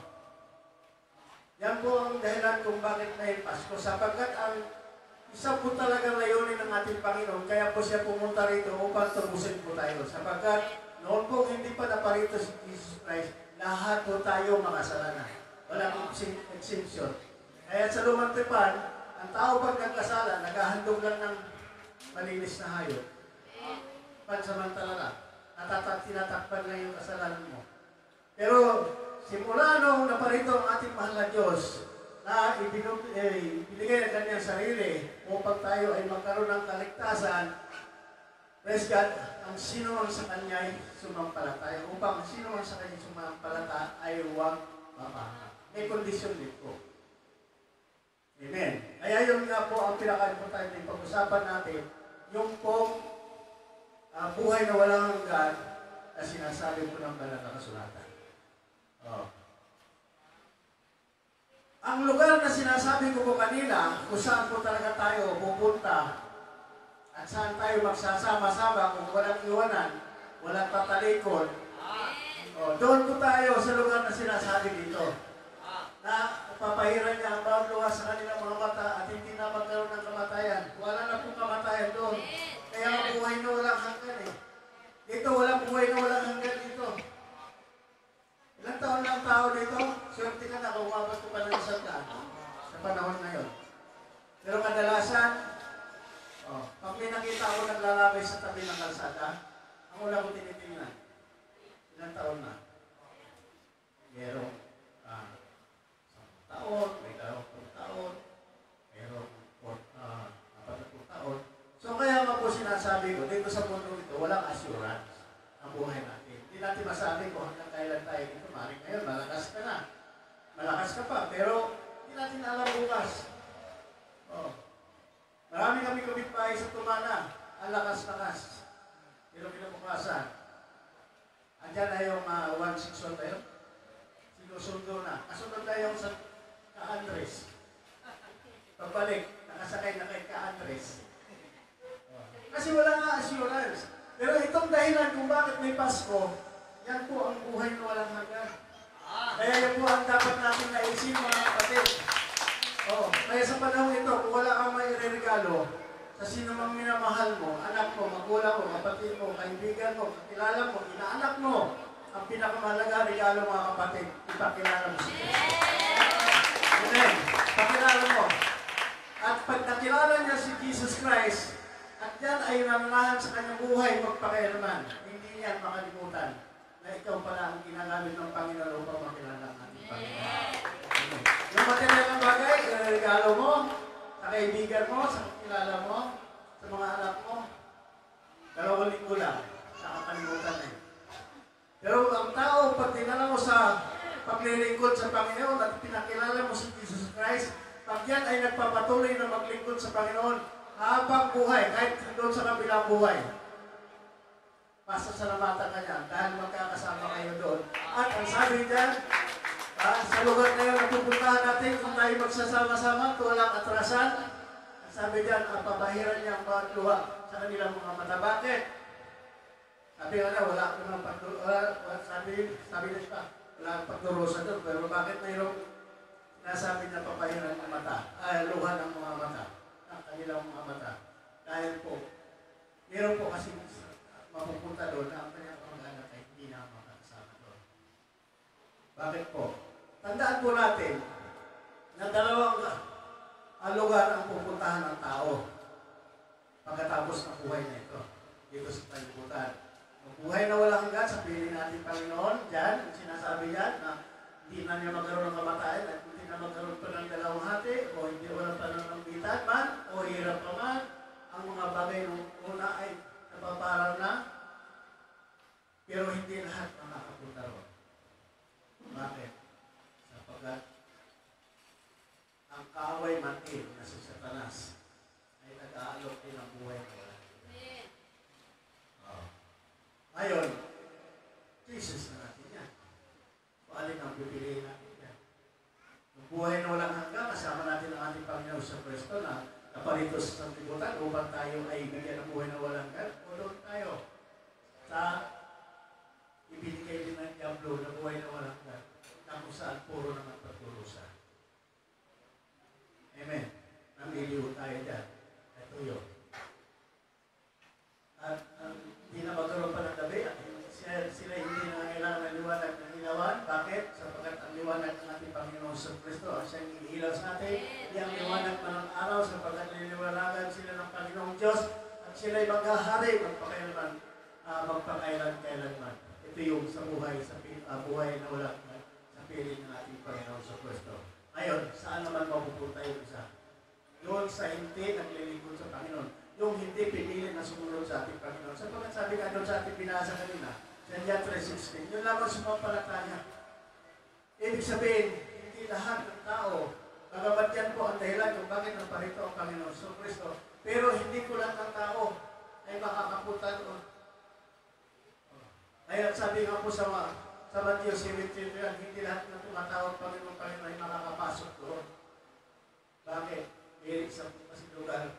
Yan po ang dahilan kung bakit may Pasko. Sapagkat ang isa po talagang layunin ng ating Panginoon, kaya po siya pumunta rito upang tubusin po tayo. Sapagkat noon po hindi pa naparito si Jesus Christ, lahat po tayo makasalanan. Walang exemption. Kaya sa lumang tipan, ang tao pag nagkasala, naghahandog lang ng malinis na hayop. Pansamantala lang. Tinatakpan lang yung kasalanan mo. Pero simula nung naparito ang ating mahal na Diyos, na ibinigay ng kanyang sarili upang tayo ay magkaroon ng kaligtasan, praise God, ang sino ang sa kanya ay sumampalataya. Upang ang sino ang sa kanya sumampalataya ay huwag mapahanga. May kondisyon din po. Amen. Kaya yun nga po ang pinaka-importante yung pag-usapan natin, yung pong buhay na walang hanggan na sinasabi po ng banal na kasulatan. Oh. Ang lugar na sinasabi ko po kanina, kung saan po talaga tayo pupunta at saan tayo magsasama-sama kung walang iwanan, walang tatalikod, doon po tayo sa lugar na sinasabi dito na papahiran niya ang bawat luha sa kanilang mga mata at hindi na magkaroon ng kamatayan. Wala na pong kamatayan doon. Kaya ang buhay na walang hanggan eh. Dito walang buhay na walang hanggan dito. Ilang taon lang tao dito, swerte ka na kung umabot ko pa ng 100 sa panahon na yun. Pero kadalasan, pag may nakita ako naglalabay sa tabi ng kalsada, ang una ko tinitingnan, ilang taon na? Merong 10 taon, may 20 taon, merong 40 taon. So kaya nga po sinasabi ko, dito sa mundo ito, walang assurance ang buhay natin. Hindi natin masabi kung hanggang kailan tayo dito. Maring ngayon, malakas ka na. Malakas ka pa, pero hindi natin alam bukas. Marami kami kapitbahay sa Tumana. Ang lakas-lakas. Pero kinabukasan. Andyan na yung 161 tayo. Sinusundo na. Kasunod na yung sa Ka-Andres. Pagbalik, nakasakay na kay Ka-Andres. Kasi wala nga assurance. Pero itong dahilan kung bakit may Pasko, yan po ang buhay na walang hanggan. Kaya yan po ang dapat natin naisip, mga kapatid. Kaya sa panahon ito, kung wala kang may regalo sa sino mang minamahal mo, anak mo, magulang mo, kapatid mo, kaibigan mo, kakilala mo, inaanak mo, ang pinakamahalaga regalo, mga kapatid, ipakilala mo si Kristo. Amen. Pakilala mo. At pag nakilala niya si Jesus Christ, at yan ay nananahan sa kanyang buhay magpakailaman. Hindi niyan makalimutan na ikaw pala ang ginagamit ng Panginoon upang makilala ang ating Panginoon. Yung material ng bagay, regalo mo, sa kaibigan mo, sa kakilala mo, sa mga anak mo, 2 linggo lang, nakakalimutan na yun. Pero ang tao, pag tinala mo sa paglilingkod sa Panginoon at pinakilala mo si Jesus Christ, pag yan ay nagpapatuloy na maglingkod sa Panginoon, habang buhay, kahit doon sa kabilang buhay, pasasalamatan ka niya dahil magkakasama kayo doon. At ang sabi niyan, sa lugar na yun na pupuntahan natin, kung tayo magsasama-sama, walang atrasan, ang sabi niyan, ang papahiran niya ang bawat luha sa kanilang mga mata. Bakit? Sabi nga wala akong pagdurusa. Sabi niya, wala akong pagdurusa doon. Pero bakit mayroong nasabi niya papahiran ng mata, luha ng mga mata? Kanilang mga mata. Dahil po, meron po kasi mapupunta doon na ang kanyang kamag-anak ay hindi na makakasama doon. Bakit po? Tandaan po natin na 2 lugar ang pupuntahan ng tao pagkatapos ng buhay na ito. Dito sa kalibutan. Ang buhay na walang hanggan sa piling natin Panginoon, dyan, sinasabi yan na hindi na niya magkaroon ng kamatayan at hindi na magkaroon pa ng 2 hati o hindi wala pa ng bitan man o hirap pa man, ang mga bagay nung una ay napaparang na, pero hindi lahat makakapunta roon. Bakit? Sapagkat ang din na si Satanas ay nag-aalok din ng buhay na wala. Ngayon, Jesus na natin yan. Paalin ang pipiliin natin yan. Yung buhay na walang hanggang, kasama natin ang ating Panginoon sa Kristo na naparito sa sanlibutan upang tayo ay bigyan ng buhay na walang hanggan. O doon tayo sa ibinigay din ng Diablo na buhay na walang hanggan na kung saan puro naman pagturusa. Amen. Namiliw tayo dyan. Ito yun. At hindi na magkaroon pa ng gabi at sila hindi na kailangan ng liwanag ng ilawan. Bakit? Sapagkat ang liwanag ng ating Panginoon sa Kristo ang siyang iniilaw sa atin. Iyang liwanag pa ng araw sapagkat nililiwanagan sila ng Panginoong Diyos at sila'y maghahari magpakailan-kailanman. Ito yung sa buhay na wala sa piling ng ating Panginoon sa Kristo. Ngayon, saan naman mapupunta yung isa? Yun sa hindi naglilingkod sa Panginoon. Yung hindi pinili na sumunod sa ating Panginoon. Sapagkat sabi ka doon sa ating binasa kanina, sa John 3:16, yun lamang sumampalataya. Ibig sabihin, hindi lahat ng tao, bagamat yan po ang dahilan kung bakit naparito ang Panginoon sa Kristo. Pero hindi ko lang ng tao ay makakapunta doon. Ngayon, sabi nga po sa Matthew 7:21, hindi lahat ng tumatawag Panginoon ay makakapasok doon. Bakit? Dahil sa lugar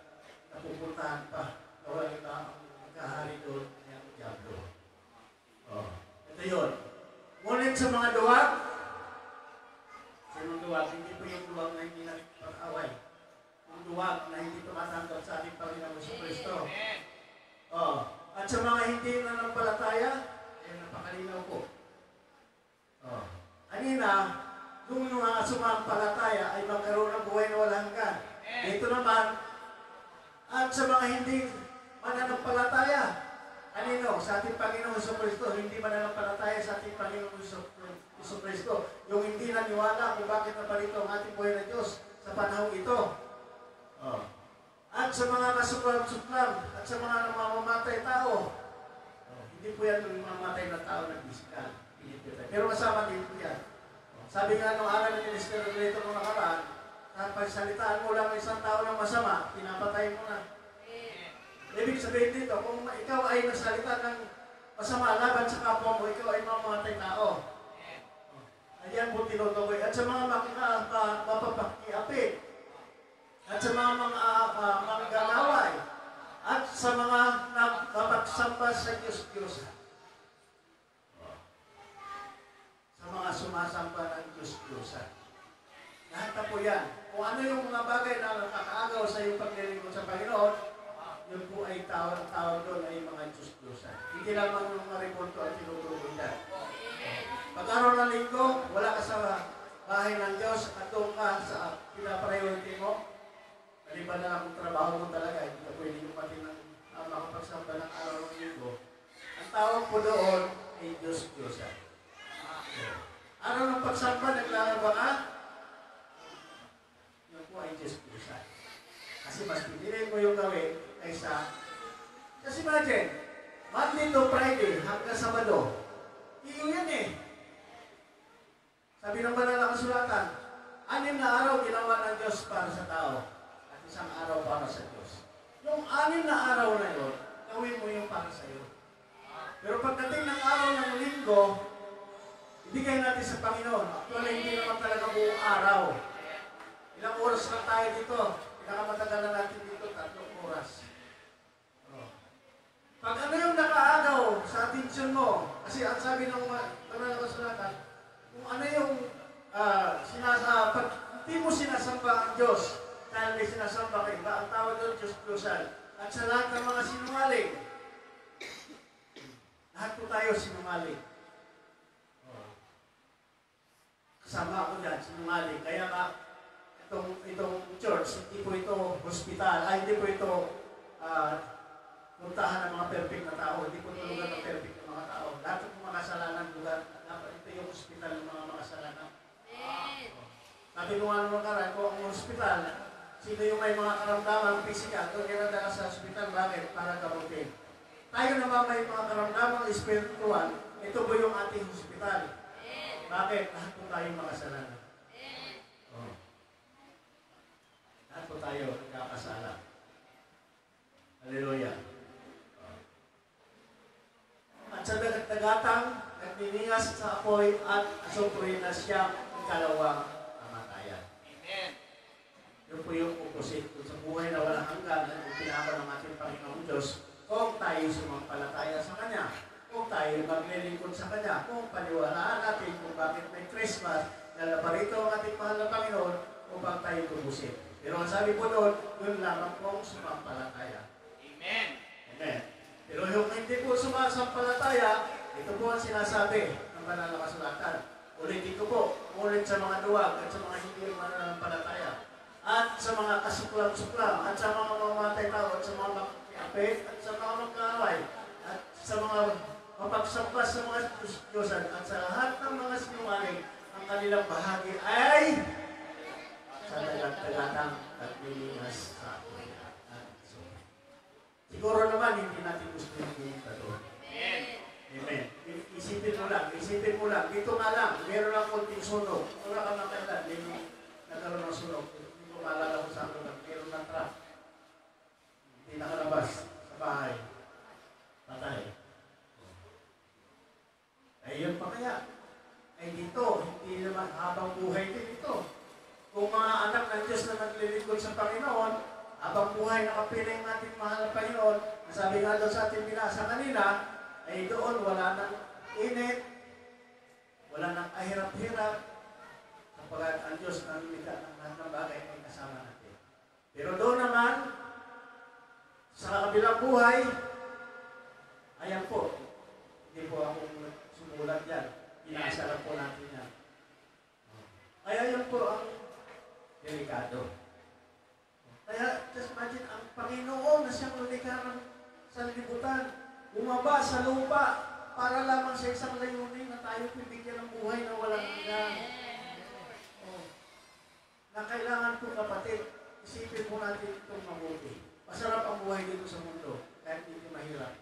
na pupuntahan pa na wala na ang magkahari doon ng Diablo. Ito yun. Ngunit sa mga duwag, sinong duwag? Hindi po yung duwag na hindi nakikipag-away. Yung duwag na hindi tumatanggap sa ating Panginoon sa Kristo. At sa mga hindi nanampalataya, napakalinaw po. Kanina, kung yung mga sumampalataya ay magkaroon ng buhay na walang hanggan. Dito naman, at sa mga hindi mananampalataya, kanino? Sa ating Panginoon sa Kristo, hindi mananampalataya sa ating Panginoon sa Kristo. Yung hindi naniwala kung bakit naparito ang ating buhay na Diyos sa panahon ito. At sa mga kasuklam-suklam, at sa mga mamamatay tao, hindi po yan yung mamamatay na tao na physical. Pero kasama din po yan. Sabi nga nung aral ng Ministeryo dito nung nakaraan, at pagsalitaan mo lang isang tao ng masama, pinapatay mo na. Ibig sabihin dito, kung ikaw ay nagsalita ng masama laban sa kapwa mo, ikaw ay mamamatay tao. Ayan po tinutukoy. At sa mga mapapakiapit, at sa mga manggagaway, at sa mga napagsamba sa Diyos-Diyos. Sa mga sumasamba ng Diyos-Diyosan. Lahat na po yan. Kung ano yung mga bagay na nakakaagaw sa iyong paglilingkod sa Panginoon, yun po ay tawag doon ay mga Diyos-Diyosan. Hindi lamang yung mga reporto at tinutuloy yan. Pag-araw ng linggo, wala ka sa bahay ng Diyos at doon ka sa pinapriority mo, maliban na kung trabaho mo talaga, hindi ka pwede yung pati ng makapagsamba ng araw ng linggo. Ang tawag po doon ay Diyos-Diyosan. Araw ng pagsamba, naglalaban ka, yun po ay Diyos-Diyosan. Kasi mas pinili mo yung gawin kaysa, kasi imagine, Monday to Friday hanggang Sabado, iyo yan eh. Sabi ng banal na kasulatan, 6 na araw ginawa ng Diyos para sa tao at isang araw para sa Diyos. Yung 6 na araw na yun, gawin mo yung para sa iyo. Pero pagdating ng araw ng linggo, ibigay natin sa Panginoon. Actually, hindi naman talaga buong araw. Ilang oras lang tayo dito. Pinakamatagal na natin dito, 3 oras. Pag ano yung nakaagaw sa atensyon mo, kasi ang sabi ng banal na kasulatan, kung ano yung pag hindi mo sinasamba ang Diyos, dahil may sinasamba ka iba, ang tawag doon Diyos-Diyosan. At sa lahat ng mga sinungaling, lahat po tayo sinungaling. Kasama ako dyan, sinungaling. Kaya nga, itong church, hindi po ito hospital, hindi po ito puntahan ng mga perfect na tao, hindi po ito lugar ng perfect na mga tao. Lahat ng mga kasalanan lugar, ito yung hospital ng mga makasalanan. Sabi ko nga naman karan, kung ang hospital, sino yung may mga karamdaman physical, doon kinadala sa hospital, bakit? Para kamutin. Tayo naman may mga karamdaman spiritual, ito po yung ating hospital. Bakit? Lahat po tayong makasalanan. Lahat Christmas sa apoy at asupre na siyang ikalawang kamatayan. Amen. Yun po yung opposite sa buhay na walang hanggan at yung pinaka ng ating Panginoong Diyos kung tayo sumampalataya sa Kanya, kung tayo maglilingkod sa Kanya, kung paniwalaan natin kung bakit may Christmas, na parito ang ating mahal na Panginoon upang tayo tubusin. Pero ang sabi po doon, yun lamang pong sumampalataya. Amen. Amen. Pero yung hindi po sumasampalataya, ito po ang sinasabi ng banal na kasulatan. Ulitin ko po, ulit sa mga duwag at sa mga hindi mananampalataya at sa mga kasuklam-suklam at sa mga mamatay tao at sa mga makiapit at sa mga magkaaway at sa mga mapagsambas sa mga Diyosan at sa lahat ng mga sinungaling, ang kanilang bahagi ay sa dagat-dagatang at nilinas sa apoy at asupre. Siguro naman hindi natin gusto yung pumunta doon. Amen. Amen. Isipin mo lang. Dito nga lang, meron lang konting sunog. Wala ka makailan, hindi nagkaroon ng sunog. Hindi ko maalala kung saan lang. Meron ng trap. Hindi nakalabas sa bahay. Patay. Ay, yun pa kaya. Ay dito, hindi naman habang buhay din ito. Kung mga anak ng Diyos na naglilingkod sa Panginoon, habang buhay nakapiling natin mahal na Panginoon, sabi nga doon sa ating binasa kanina, ay doon wala nang init, wala nang kahirap-hirap, kapag ang Diyos na lumika ng lahat ng bagay ay kasama natin. Pero doon naman, sa kabilang buhay, ayan po, hindi po ako sumulat yan, inaasa lang po natin yan. Kaya yun po ang delikado. Kaya, just imagine, ang Panginoon na siyang lumika sa libutan, bumaba sa lupa para lamang sa isang layunin na tayo pibigyan ng buhay na walang hanggan. Oh. Na kailangan po kapatid, isipin po natin itong mabuti. Masarap ang buhay dito sa mundo, kahit hindi mahirap,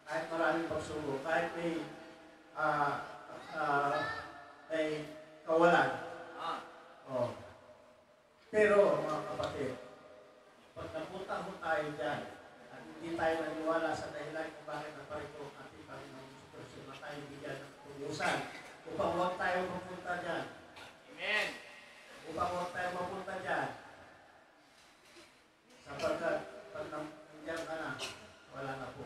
kahit maraming pagsubok, kahit may kawalan. Oh. Pero mga kapatid, pag napunta ho tayo dyan, at hindi tayo naniwala sa dahilan kung bakit naparito ang ating Panginoong Jesucristo na tayo bigyan ng tubusan upang huwag tayo mapunta dyan. Amen. Upang huwag tayo mapunta dyan. Sapagkat pag nandiyan ka na, wala na po.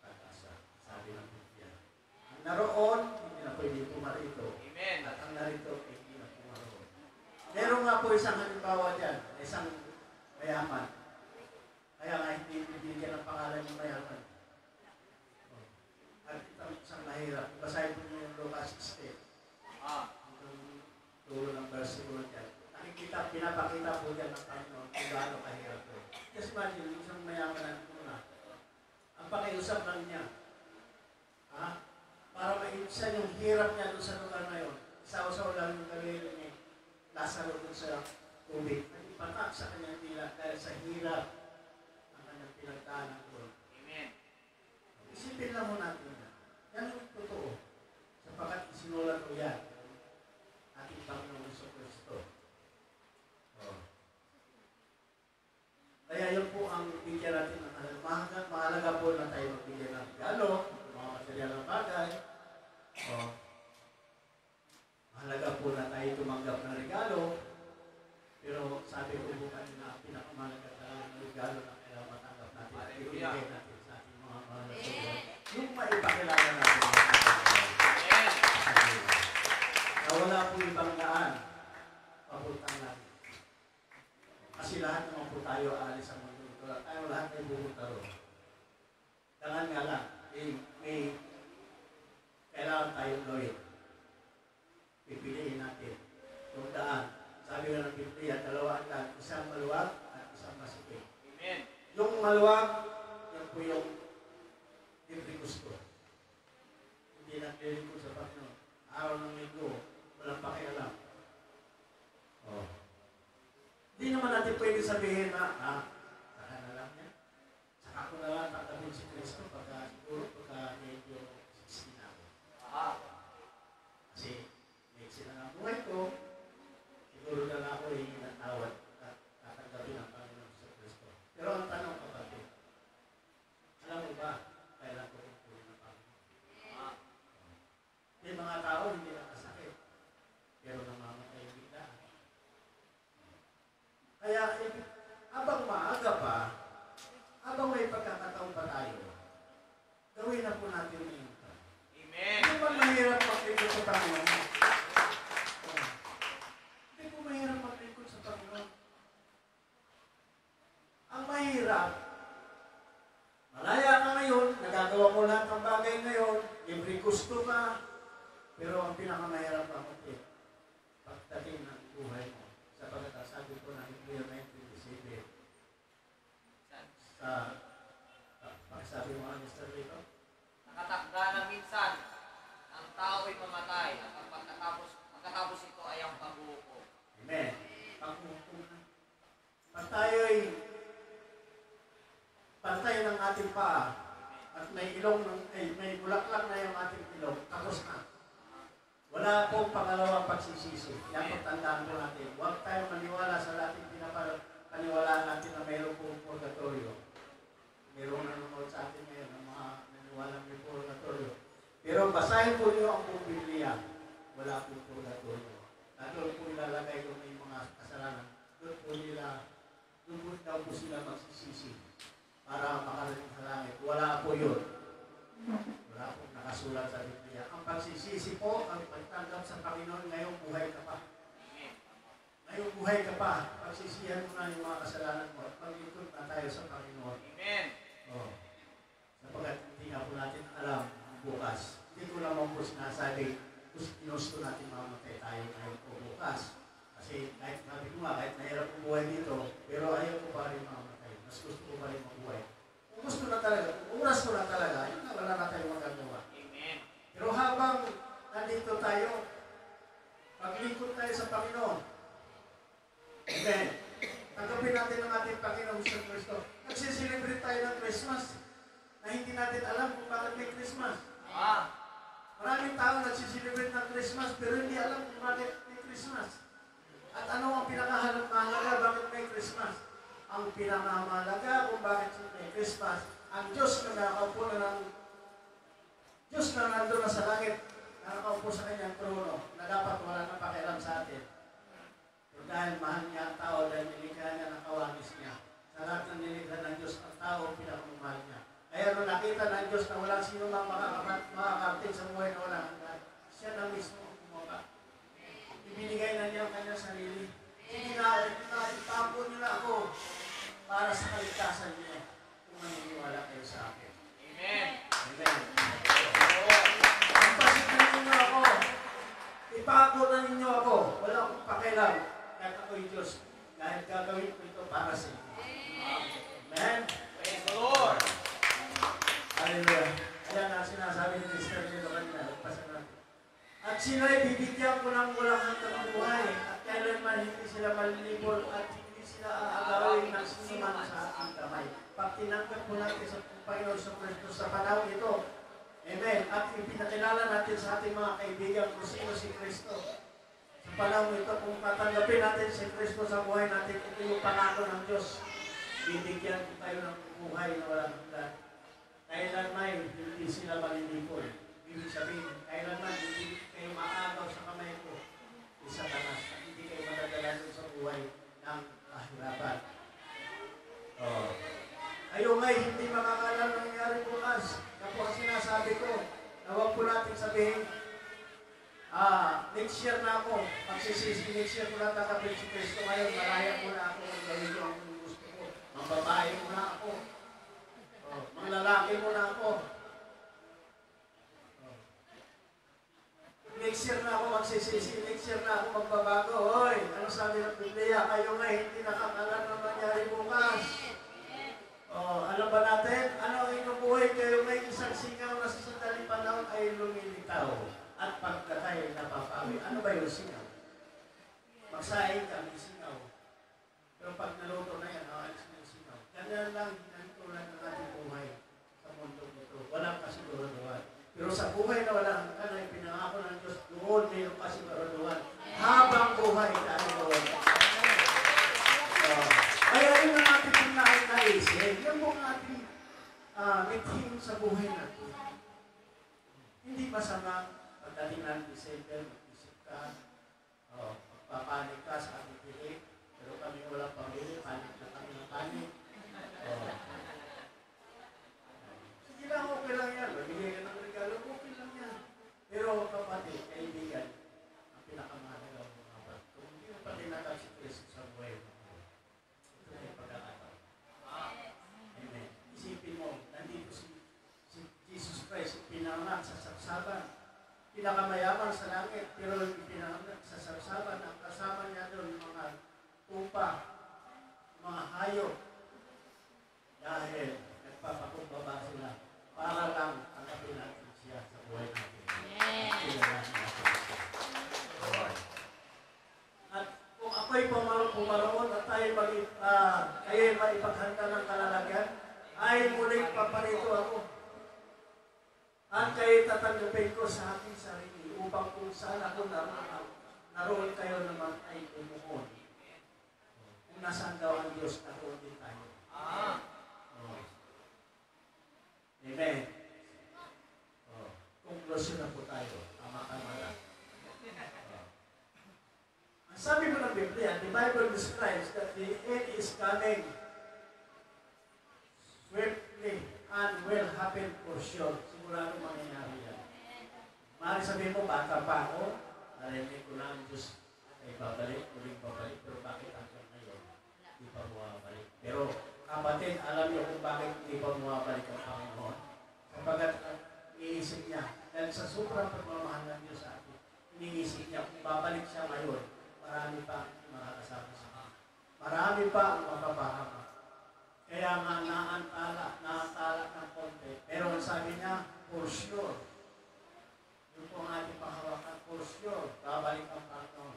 Pag-asa, sabi ng Biblia. Ang naroon, hindi na pwede pumarito. Amen. At ang narito, hindi na pumaroon. Meron nga po isang halimbawa dyan, isang mayaman. Kaya nga hindi bibigyan ng pangalan ng mayaman. At isang mahirap. Basahin po niyo yung Lucas 16. Ang tulo ng versikulo dyan. Nakikita, pinapakita po dyan ng Panginoon kung gaano kahirap po. Just imagine, isang mayaman na muna. Ang pakiusap lang niya. Para maibsan yung hirap niya doon sa lugar na yun. Isaw-saw lang yung galero ni Lazaro doon sa tubig. Patak sa kanyang tila dahil sa hirap ang kanyang pinagdaanan doon. Amen. Isipin lang mo natin yan. Yan yung totoo. Sapagkat isinulat ko yan. Ating Panginoong Jesucristo. Oh. Kaya yun po ang bigyan natin ng mahalaga po na tayo magbigyan ng regalo, mga material ng bagay. Oh. Mahalaga po na tayo tumanggap ng regalo. Pero sabi ko po kanina, pinakamalaga talaga ng regalo na kailangan matanggap natin. Ibigay natin sa ating mga mahal na Panginoon. Yung maipakilala natin. Na wala po ibang daan, papuntang natin. Kasi lahat naman po tayo aalis sa mundo. Tayo lahat ay pupunta ron. Dangan nga lang, may kailangan tayong gawin. Pipiliin natin yung daan. Sabi nga ng Biblia, dalawang daan, isang maluwag at isang masikip. Amen. Yung maluwag, yan po yung libre gusto. Hindi naglilingkod sa Panginoon. Araw ng linggo, walang pakialam. Oh. Hindi naman natin pwede sabihin na, saka na lang yan. Saka ko na lang tatabin si Kristo siguro pagka medyo 16 na ako. Kasi, next na ang buhay ko, siguro na lang ako ay natawad at tatanggapin ang Panginoon sa Kristo. Pero ang tanong kapatid, alam mo ba, kailan ko rin po ng Panginoon? ang pag-uupo. Amen. Pag tayo'y pantay ng ating paa at may may bulaklak na yung ating ilong, tapos na. Wala pong pangalawang pagsisisi. Yan po tandaan po natin. Huwag tayo maniwala sa ating pinapaniwalaan natin na mayroon pong purgatorio. Mayroon nanonood sa atin ngayon ng mga naniwalang may purgatorio. Pero basahin po niyo ang buong Biblia. Wala pong purgatorio. At doon po ilalagay kung may mga kasalanan. Doon po daw po sila magsisisi para makarating sa langit. Wala po yun. Wala po nakasulat sa Biblia. Ang pagsisisi po, ang pagtanggap sa Panginoon, ngayong buhay ka pa. Ngayong buhay ka pa, pagsisihan mo na yung mga kasalanan mo at pag-ikot na tayo sa Panginoon. Amen. Oh. Sapagkat hindi nga po natin alam ang bukas. Hindi ko naman po sinasabi kung ginusto natin mamatay tayo ngayon po bukas. Kasi kahit sabi ko nga, kahit nahirap ang buhay dito, pero ayaw ko pa rin mamatay. Mas gusto ko pa rin mabuhay. Kung gusto na talaga, kung oras ko na talaga, yun na wala na tayong magagawa. Amen. Pero habang nandito tayo, paglingkod tayo sa Panginoon, amen. Tanggapin natin ang ating Panginoon sa Kristo. Nagsiselebrate tayo ng Christmas na hindi natin alam kung bakit may Christmas. Maraming tao nagsiselebrate ng Christmas pero hindi alam kung bakit may Christmas. At ano ang pinakahalaga bakit may Christmas? Ang pinakamahalaga kung bakit may Christmas, ang Diyos na nakaupo na ng Diyos na nandun na sa langit, nakaupo sa kanyang trono, na dapat wala na pakialam sa atin. Pero dahil mahal niya ang tao, dahil nilikha niya ng kawanis niya, sa lahat ng nilikha ng Diyos, ang tao ang pinakamahal niya. Kaya nung nakita ng Diyos na walang sino mang makakarating sa buhay na walang hanggan, siya na mismo ang kumaba. Ibinigay na niya ang kanyang sarili. Hindi na ipapon nila ako para sa kaligtasan niya kung maniniwala kayo sa akin. Amen. Amen. Ipasit na ninyo ako. Ipako na ninyo ako. Wala akong pakialam. Kahit ako'y Diyos. Dahil gagawin ko ito para sa inyo. Amen. Praise the Lord. Hallelujah. Ayan ang sinasabi ni Mr. Nilo kanina. Nagpasan natin. At sila'y bibigyan ko ng walang hanggang buhay. At kailanman hindi sila malilibol at hindi sila aagawin ng sinuman sa ating kamay. Pag tinanggap po natin sa Panginoon sa Kristo sa panahon ito, amen, at ipinakilala natin sa ating mga kaibigan kung sino si Kristo. Sa panahon ito, kung tatanggapin natin si Kristo sa buhay natin, ito yung pangako ng Diyos. Bibigyan ko tayo ng buhay na walang hanggan. Kailanman hindi sila malilibol. Ibig sabihin, kailanman hindi kayo maagaw sa kamay ko. Isa tanas, hindi kayo madadala sa buhay ng kahirapan. Ayaw ngay, hindi makakalam nangyari bukas. Yan po ang sinasabi ko. Na huwag po natin sabihin, next year na ako, magsisisi, next year ko na takapin si Kristo ngayon, maraya mo na ako, gawin ko ang gusto ko. Mambabae mo na ako. Mga lalaki mo na ako. Next year na ako magsisisi, next year na ako magbabago. Hoy, ano sabi ng Biblia? Kayo nga hindi nakakalam na mangyari bukas. Alam ba natin? Ano ang inubuhay kayo may isang singaw na sa sandaling panahon ay lumilitaw at pagkatay napapawi. Ano ba yung singaw? Magsahin ka, may singaw. Pero pag naluto na yan, alis na yung singaw. Ganyan lang tulad ng ating buhay sa mundo nito. Walang kasiguraduhan. Pero sa buhay na walang hanggan ay pinangako ng Diyos, doon mayroong kasiguraduhan. Habang buhay tayo doon. Kaya yun ang ating pinakinaisip. Yan po ang ating meeting sa buhay natin. Hindi masama pagdating ng December, mag-isip ka, magpapanik ka sa ating pilit, pero kami walang pamili, panik na kami ng panik. Sige lang, okay lang yan. Magbigay ka ng regalo, okay lang yan. Pero kapatid, kaibigan, ang pinakamahalaga ng mga kapatid. Kung hindi mo pa tinatag si Kristo sa buhay mo, ito ay pagkakataon. Amen. Isipin mo, nandito si Jesus Christ, pinanganak sa saksaban. Pinakamayaman sa langit, pero pinanganak sa saksaban. Ang kasama niya doon, mga tupa, mga hayop. Dahil nagpapakumbaba sila para lang tanggapin natin siya sa buhay natin. ako'y pumaroon at kayo'y maipaghanda ng kalalagyan, ay muling paparito ako. At kayo'y tatanggapin ko sa aking sarili upang kung saan ako naroon kayo naman ay umuon. Kung nasaan daw ang Diyos, naroon din tayo. Amen. Conclusion na po tayo. Tama-tama lang. Ang sabi mo ng Biblia, the Bible describes that the end is coming swiftly and will happen for sure. Sigurado mangyayari yan. Maaaring sabihin mo, bata pa ako, narinig ko na ang Diyos ay babalik, muling babalik, pero bakit hanggang ngayon, hindi pa bumabalik. Pero kapatid, alam niyo kung bakit hindi pa bumabalik ang Panginoon? Kapagkat iniisip niya, dahil sa sobrang pagmamahal ng Diyos sa atin, iniisip niya kung babalik siya ngayon, marami pa ang makakasama sa akin. Marami pa ang mapapahama. Kaya nga naantala ng konti. Pero sabi niya, for sure, yun po ang ating panghawakan, for sure, babalik ang Panginoon.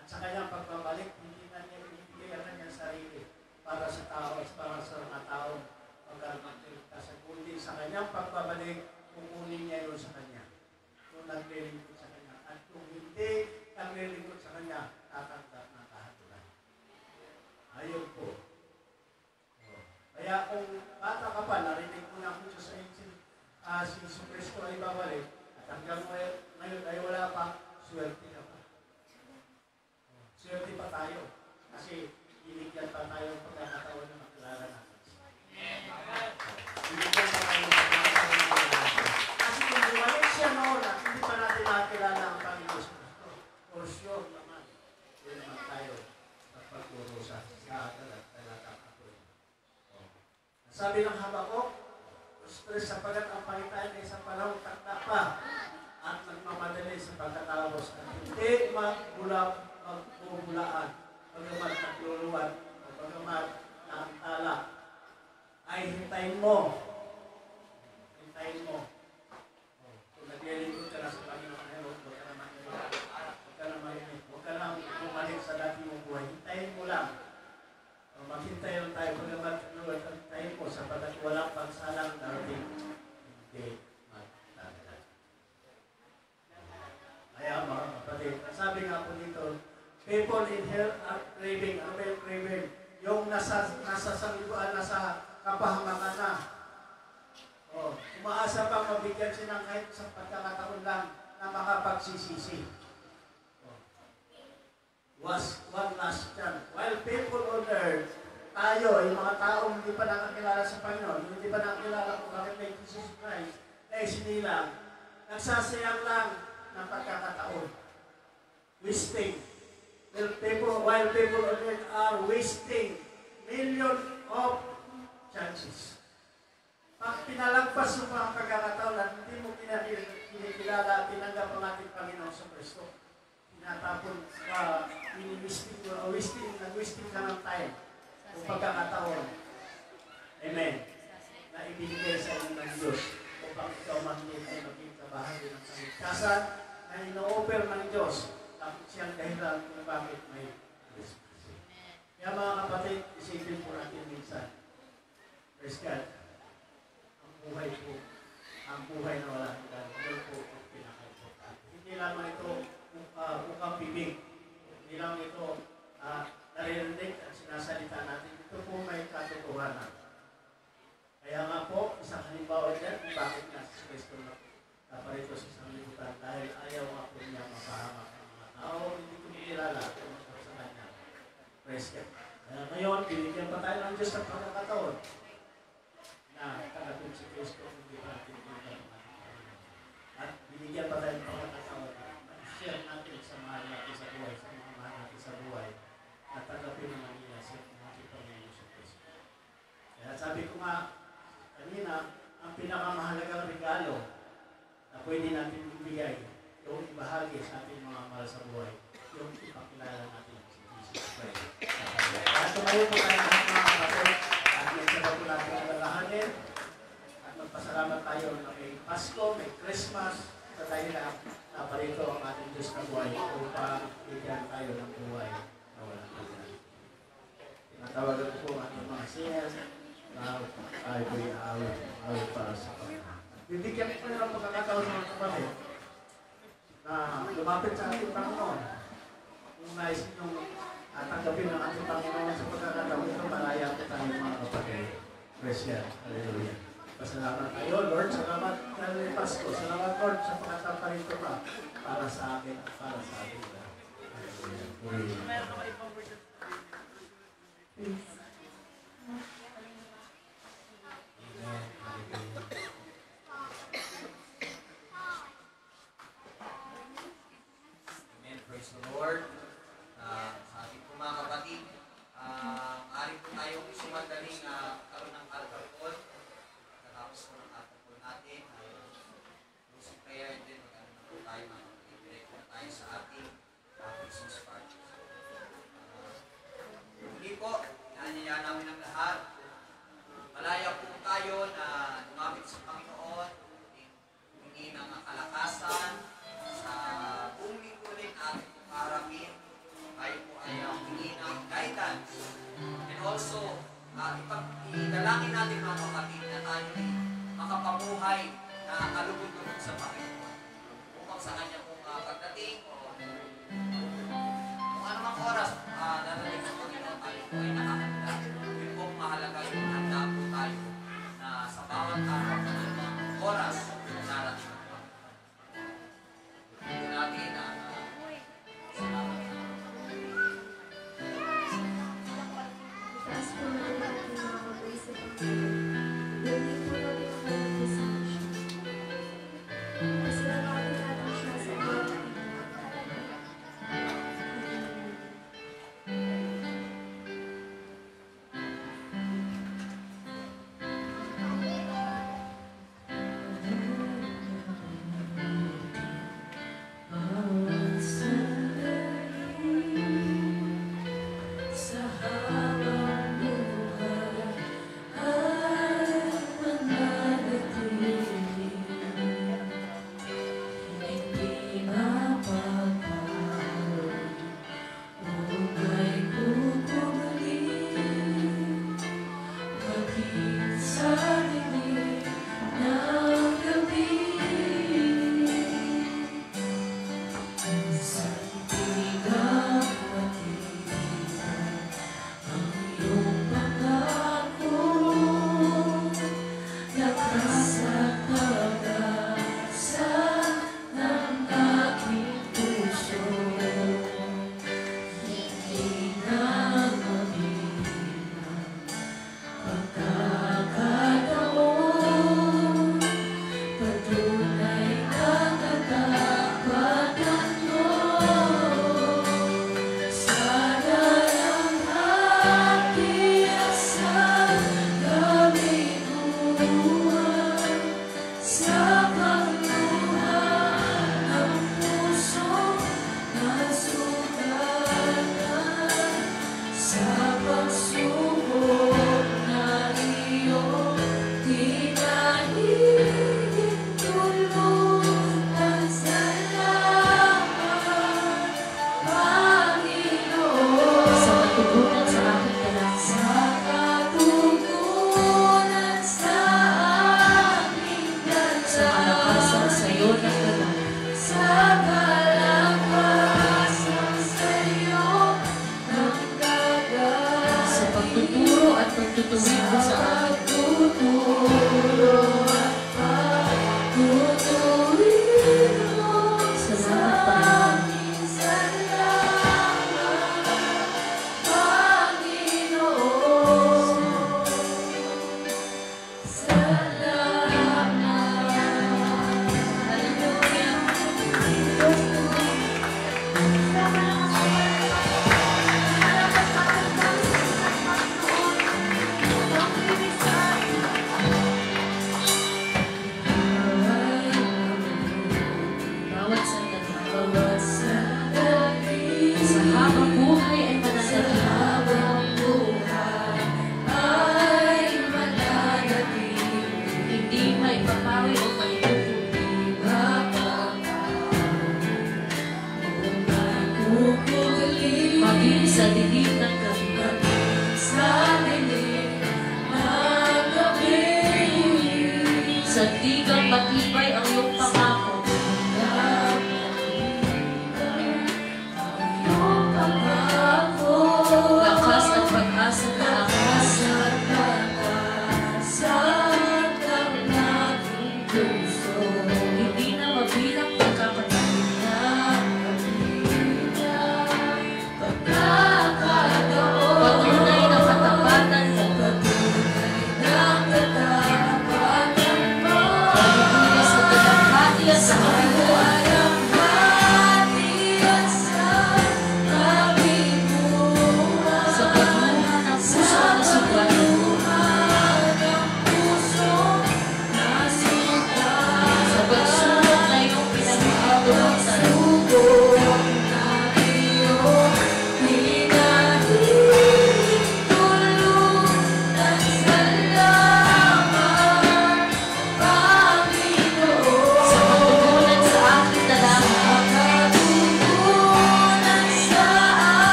At sa kanyang pagbabalik, hindi na niya ibigay ang kanyang sarili para sa tao, para sa mga taong magkakaligtas. Kundi sa kanyang pagbabalik, kukunin niya yun sa kanya. Kung naglilingkod sa kanya. At kung hindi naglilingkod sa kanya, tatanggap ng kahatulan. Ayun po. Kaya kung bata ka pa, narinig mo na kung Diyos ay si Jesu Cristo ay babalik, at hanggang ngayon ay wala pa, swerte ka pa. Swerte pa tayo. Kasi binigyan pa tayo ng pagkakataon na makilala natin. Binigyan pa tayo ng pagkakataon na makilala natin. Kasi kung bumalik siya noon at hindi pa natin makilala ang Panginoon Kristo, for sure naman, yun naman tayo at pagkurusa sa talatang ako. Sabi ng Habakuk, stress sapagat ang pangitain ay sa panahon takda pa at nagmamadali sa pagkatapos at hindi magbubulaan pagamat nagluluwan o pagamat naantala ay hintayin mo. Hintayin mo. Kung naglilingkod ka na sa Panginoon ngayon, huwag ka na mahinig. Huwag ka na mahinig. Huwag ka na bumalik sa dati mong buhay. Hintayin mo lang. Maghintay lang tayo pagamat hintayin mo sapagat walang pagsalang darating. Hindi magdadala. Kaya mga kapatid, sabi nga po dito, people in hell are craving. Ano ba yung craving? Yung nasa sanlibuan, nasa kapahamakan na. Umaasa pang mabigyan siya ng kahit sa pagkakataon lang na makapagsisisi. Was one last chance. While people on earth, tayo, yung mga taong hindi pa nakakilala sa Panginoon, hindi pa nakakilala kung bakit may Jesus Christ, ay sinilang, nagsasayang lang ng pagkakataon. Wasting. While people on earth are wasting millions of chances. Pag pinalagpas yung mga pagkakataon at hindi mo kinikilala at tinanggap ang ating Panginoon sa Kristo, tinatapon ka, nag-wasting ka ng time o pagkakataon. Amen. Na ibinigay sa inyo ng Diyos upang ikaw ay maging kabahagi ng kaligtasan na ino-offer ng Diyos at siyang dahilan kung bakit may Christmas. Kaya mga kapatid, isipin po natin minsan. Praise God. Ang buhay na wala ng God. Ito po ang pinaka-importante. Hindi lamang ito ukang bibig. Hindi lang ito naririnig at sinasalita natin. Ito po may katotohanan. Kaya nga po, isang halimbawa dyan kung bakit nga si Kristo naparito sa isang libutan dahil ayaw nga po niya mapahamak ang mga tao. Hindi ko kilala kung sa kanya. Praise God. Kaya ngayon, binigyan pa tayo ng Diyos ng pagkakataon na tanggapin si Kristo hindi pa natin binigyan ng at binigyan pa tayo ng pagkakataon share natin sa mahal natin sa buhay, sa mga mahal natin sa buhay, at tanggapin naman nila sa ating Panginoon sa Kristo. Kaya sabi ko nga, kanina, ang pinakamahalagang regalo na pwede natin ibigay, yung ibahagi sa ating mga mahal sa buhay, yung ipakilala natin si Jesus Christ. Kaya tumayo po tayo mga kapatid, at may sabag po natin ang lalahanin, at magpasalamat tayo na may Pasko, may Christmas, sa dahil na naparito ang ating Diyos na buhay upang bigyan tayo ng buhay na wala. pagkakataon mga kapatid na lumapit sa ating Panginoon. Kung nais niyong tanggapin ng ating Panginoon sa pagkakataon ito, malaya po tayo mga kapatid. Praise God. Hallelujah. Pasalamat tayo, Lord. Salamat dahil Pasko. Salamat, Lord, sa pagkatapa rito pa para sa akin at para sa atin. Hallelujah. Amen. Praise the Lord. Sa ating po mga kapatid, maaari po tayong sumandaling karoon ng alcohol. Tapos po ng alcohol natin. Music prayer and then magkano na po tayo mga kapatid. Direct na tayo sa ating Christmas party. Hindi po, inanyaya namin ang lahat. Malaya po tayo na lumapit sa Panginoon, hindi ng kalakasan sa buong linggo rin ating harapin. Tayo po ay hindi ng guidance. And also, idalangin natin mga kapatid na tayo ay makapamuhay na kalugod-lugod sa Panginoon. Upang sa kanya pong pagdating o kung anumang oras darating ng Panginoon, tayo po ay nakakanda. Yun po mahalaga yung handa po tayo na sa bawat araw ng oras darating ng Panginoon. Ito natin salamat. Taas po natin natin mga kapatid sa Panginoon. Gawin po natin ang mga desisyon. Pasalamatan natin siya sa bawat tutuwid mo sa akin. Salamat, sa dilim ng gabi, sa tigang matibay ang iyong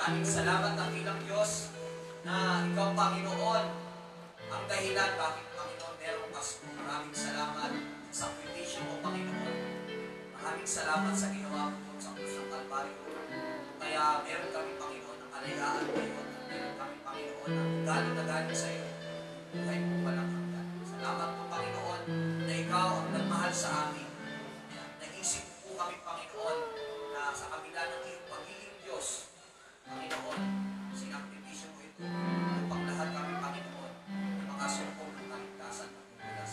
Maraming salamat dakilang Diyos na Ikaw, Panginoon, ang dahilan bakit, Panginoon, merong Pasko. Maraming salamat sa sakripisyo mo, Panginoon. Maraming salamat sa ginawa mo sa krus ng Kalbaryo. Kaya meron kami, Panginoon, ng kalayaan ngayon. Meron kami, Panginoon, ng galing na galing sa iyo. Buhay mo walang hanggan. Salamat po, Panginoon, na Ikaw ang nagmahal sa amin. Naisip po kami, Panginoon, na sa kabila ng iyong pagiging Diyos, Panginoon, sinakripisyo mo ito upang lahat kami, Panginoon, na makasumpong ng kaligtasan at pagkalas.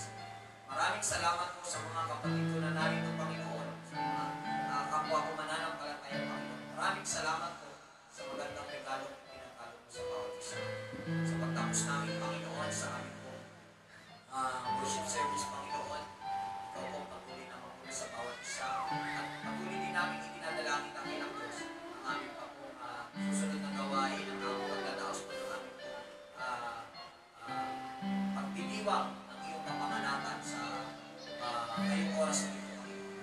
Maraming salamat po sa mga kapatid ko na narito, Panginoon, sa mga kapwa ko mananampalataya, Panginoon. Maraming salamat po sa magandang regalo at pinatalo mo sa bawat isa. Sa pagtapos namin, Panginoon, sa aming po worship service, Panginoon, Ikaw po patuloy na magmula sa bawat isa at patuloy din namin itinadalangin ang ilang Diyos ang aming susunod na gawain ang aming pagdadaos po ng aming po pagdiliwang ng iyong kapanganatan sa ngayong oras na ito.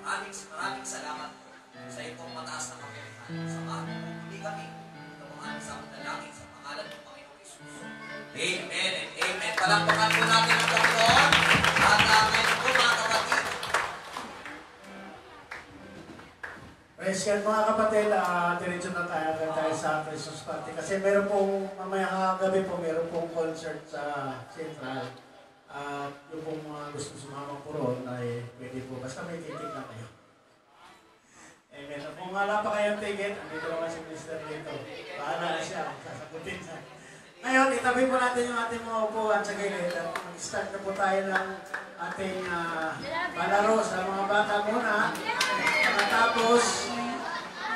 Maraming salamat po sa iyong mataas na kapilihan. Samahan mo po muli kami ito ang aming sa dalangin sa pangalan ng Panginoong Isus. Amen and amen. Palakpakan po natin ang Panginoon at ngayon po mga kapatid. Praise yan mga kapatid, diretso na tayo sa Christmas party. Kasi meron pong, mamaya gabi po, meron pong concert sa Central. At yung pong mga gusto sumama po ron ay pwede po, basta may titig na kayo. Amen. Kung wala pa kayong ticket, andito naman si Mr. dito. Bahala na siya, sasagutin siya. Ngayon, itabi po natin yung ating mga upuan sa gilid at mag-start na po tayo ng ating palaro sa mga bata muna. Matapos,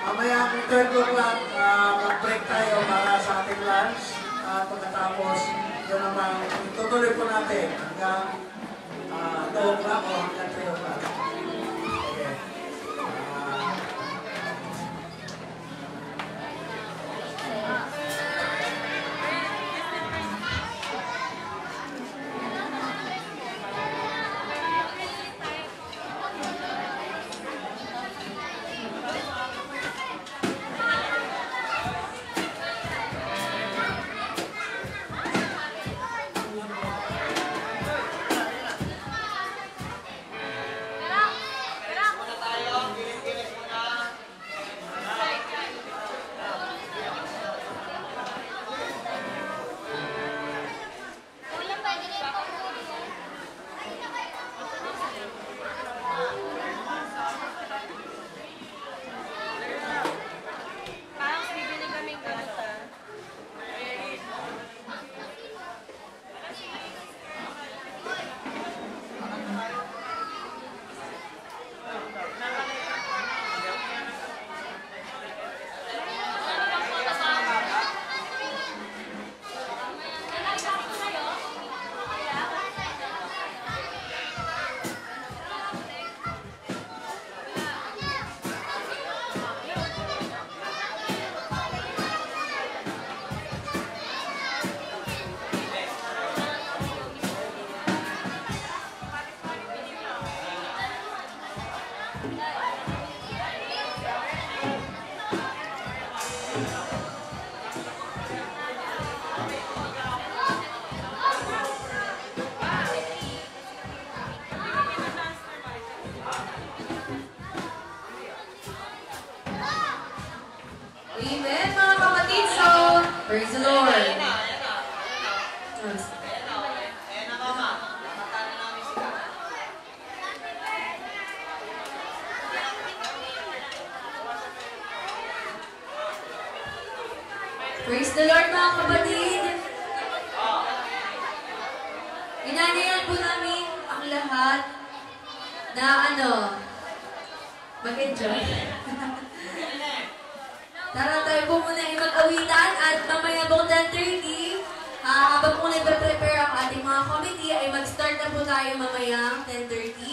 mamaya kung 12 o'clock, mag-break tayo para sa ating lunch. At pagkatapos, yun naman, itutuloy po natin hanggang 2 o'clock o hanggang 3 o'clock. Okay. Amen, mga kapatid. So, praise the Lord. Ayan na, mama. Nakatana namin sila. Praise the Lord, mga kapatid. Inanayan po namin ang lahat na mag-enjoy. Tara tayo po muna ay mag-awitan at mamaya po 10:30, habang po nagpe-prepare ang ating mga committee ay mag-start na po tayo mamayang 10:30.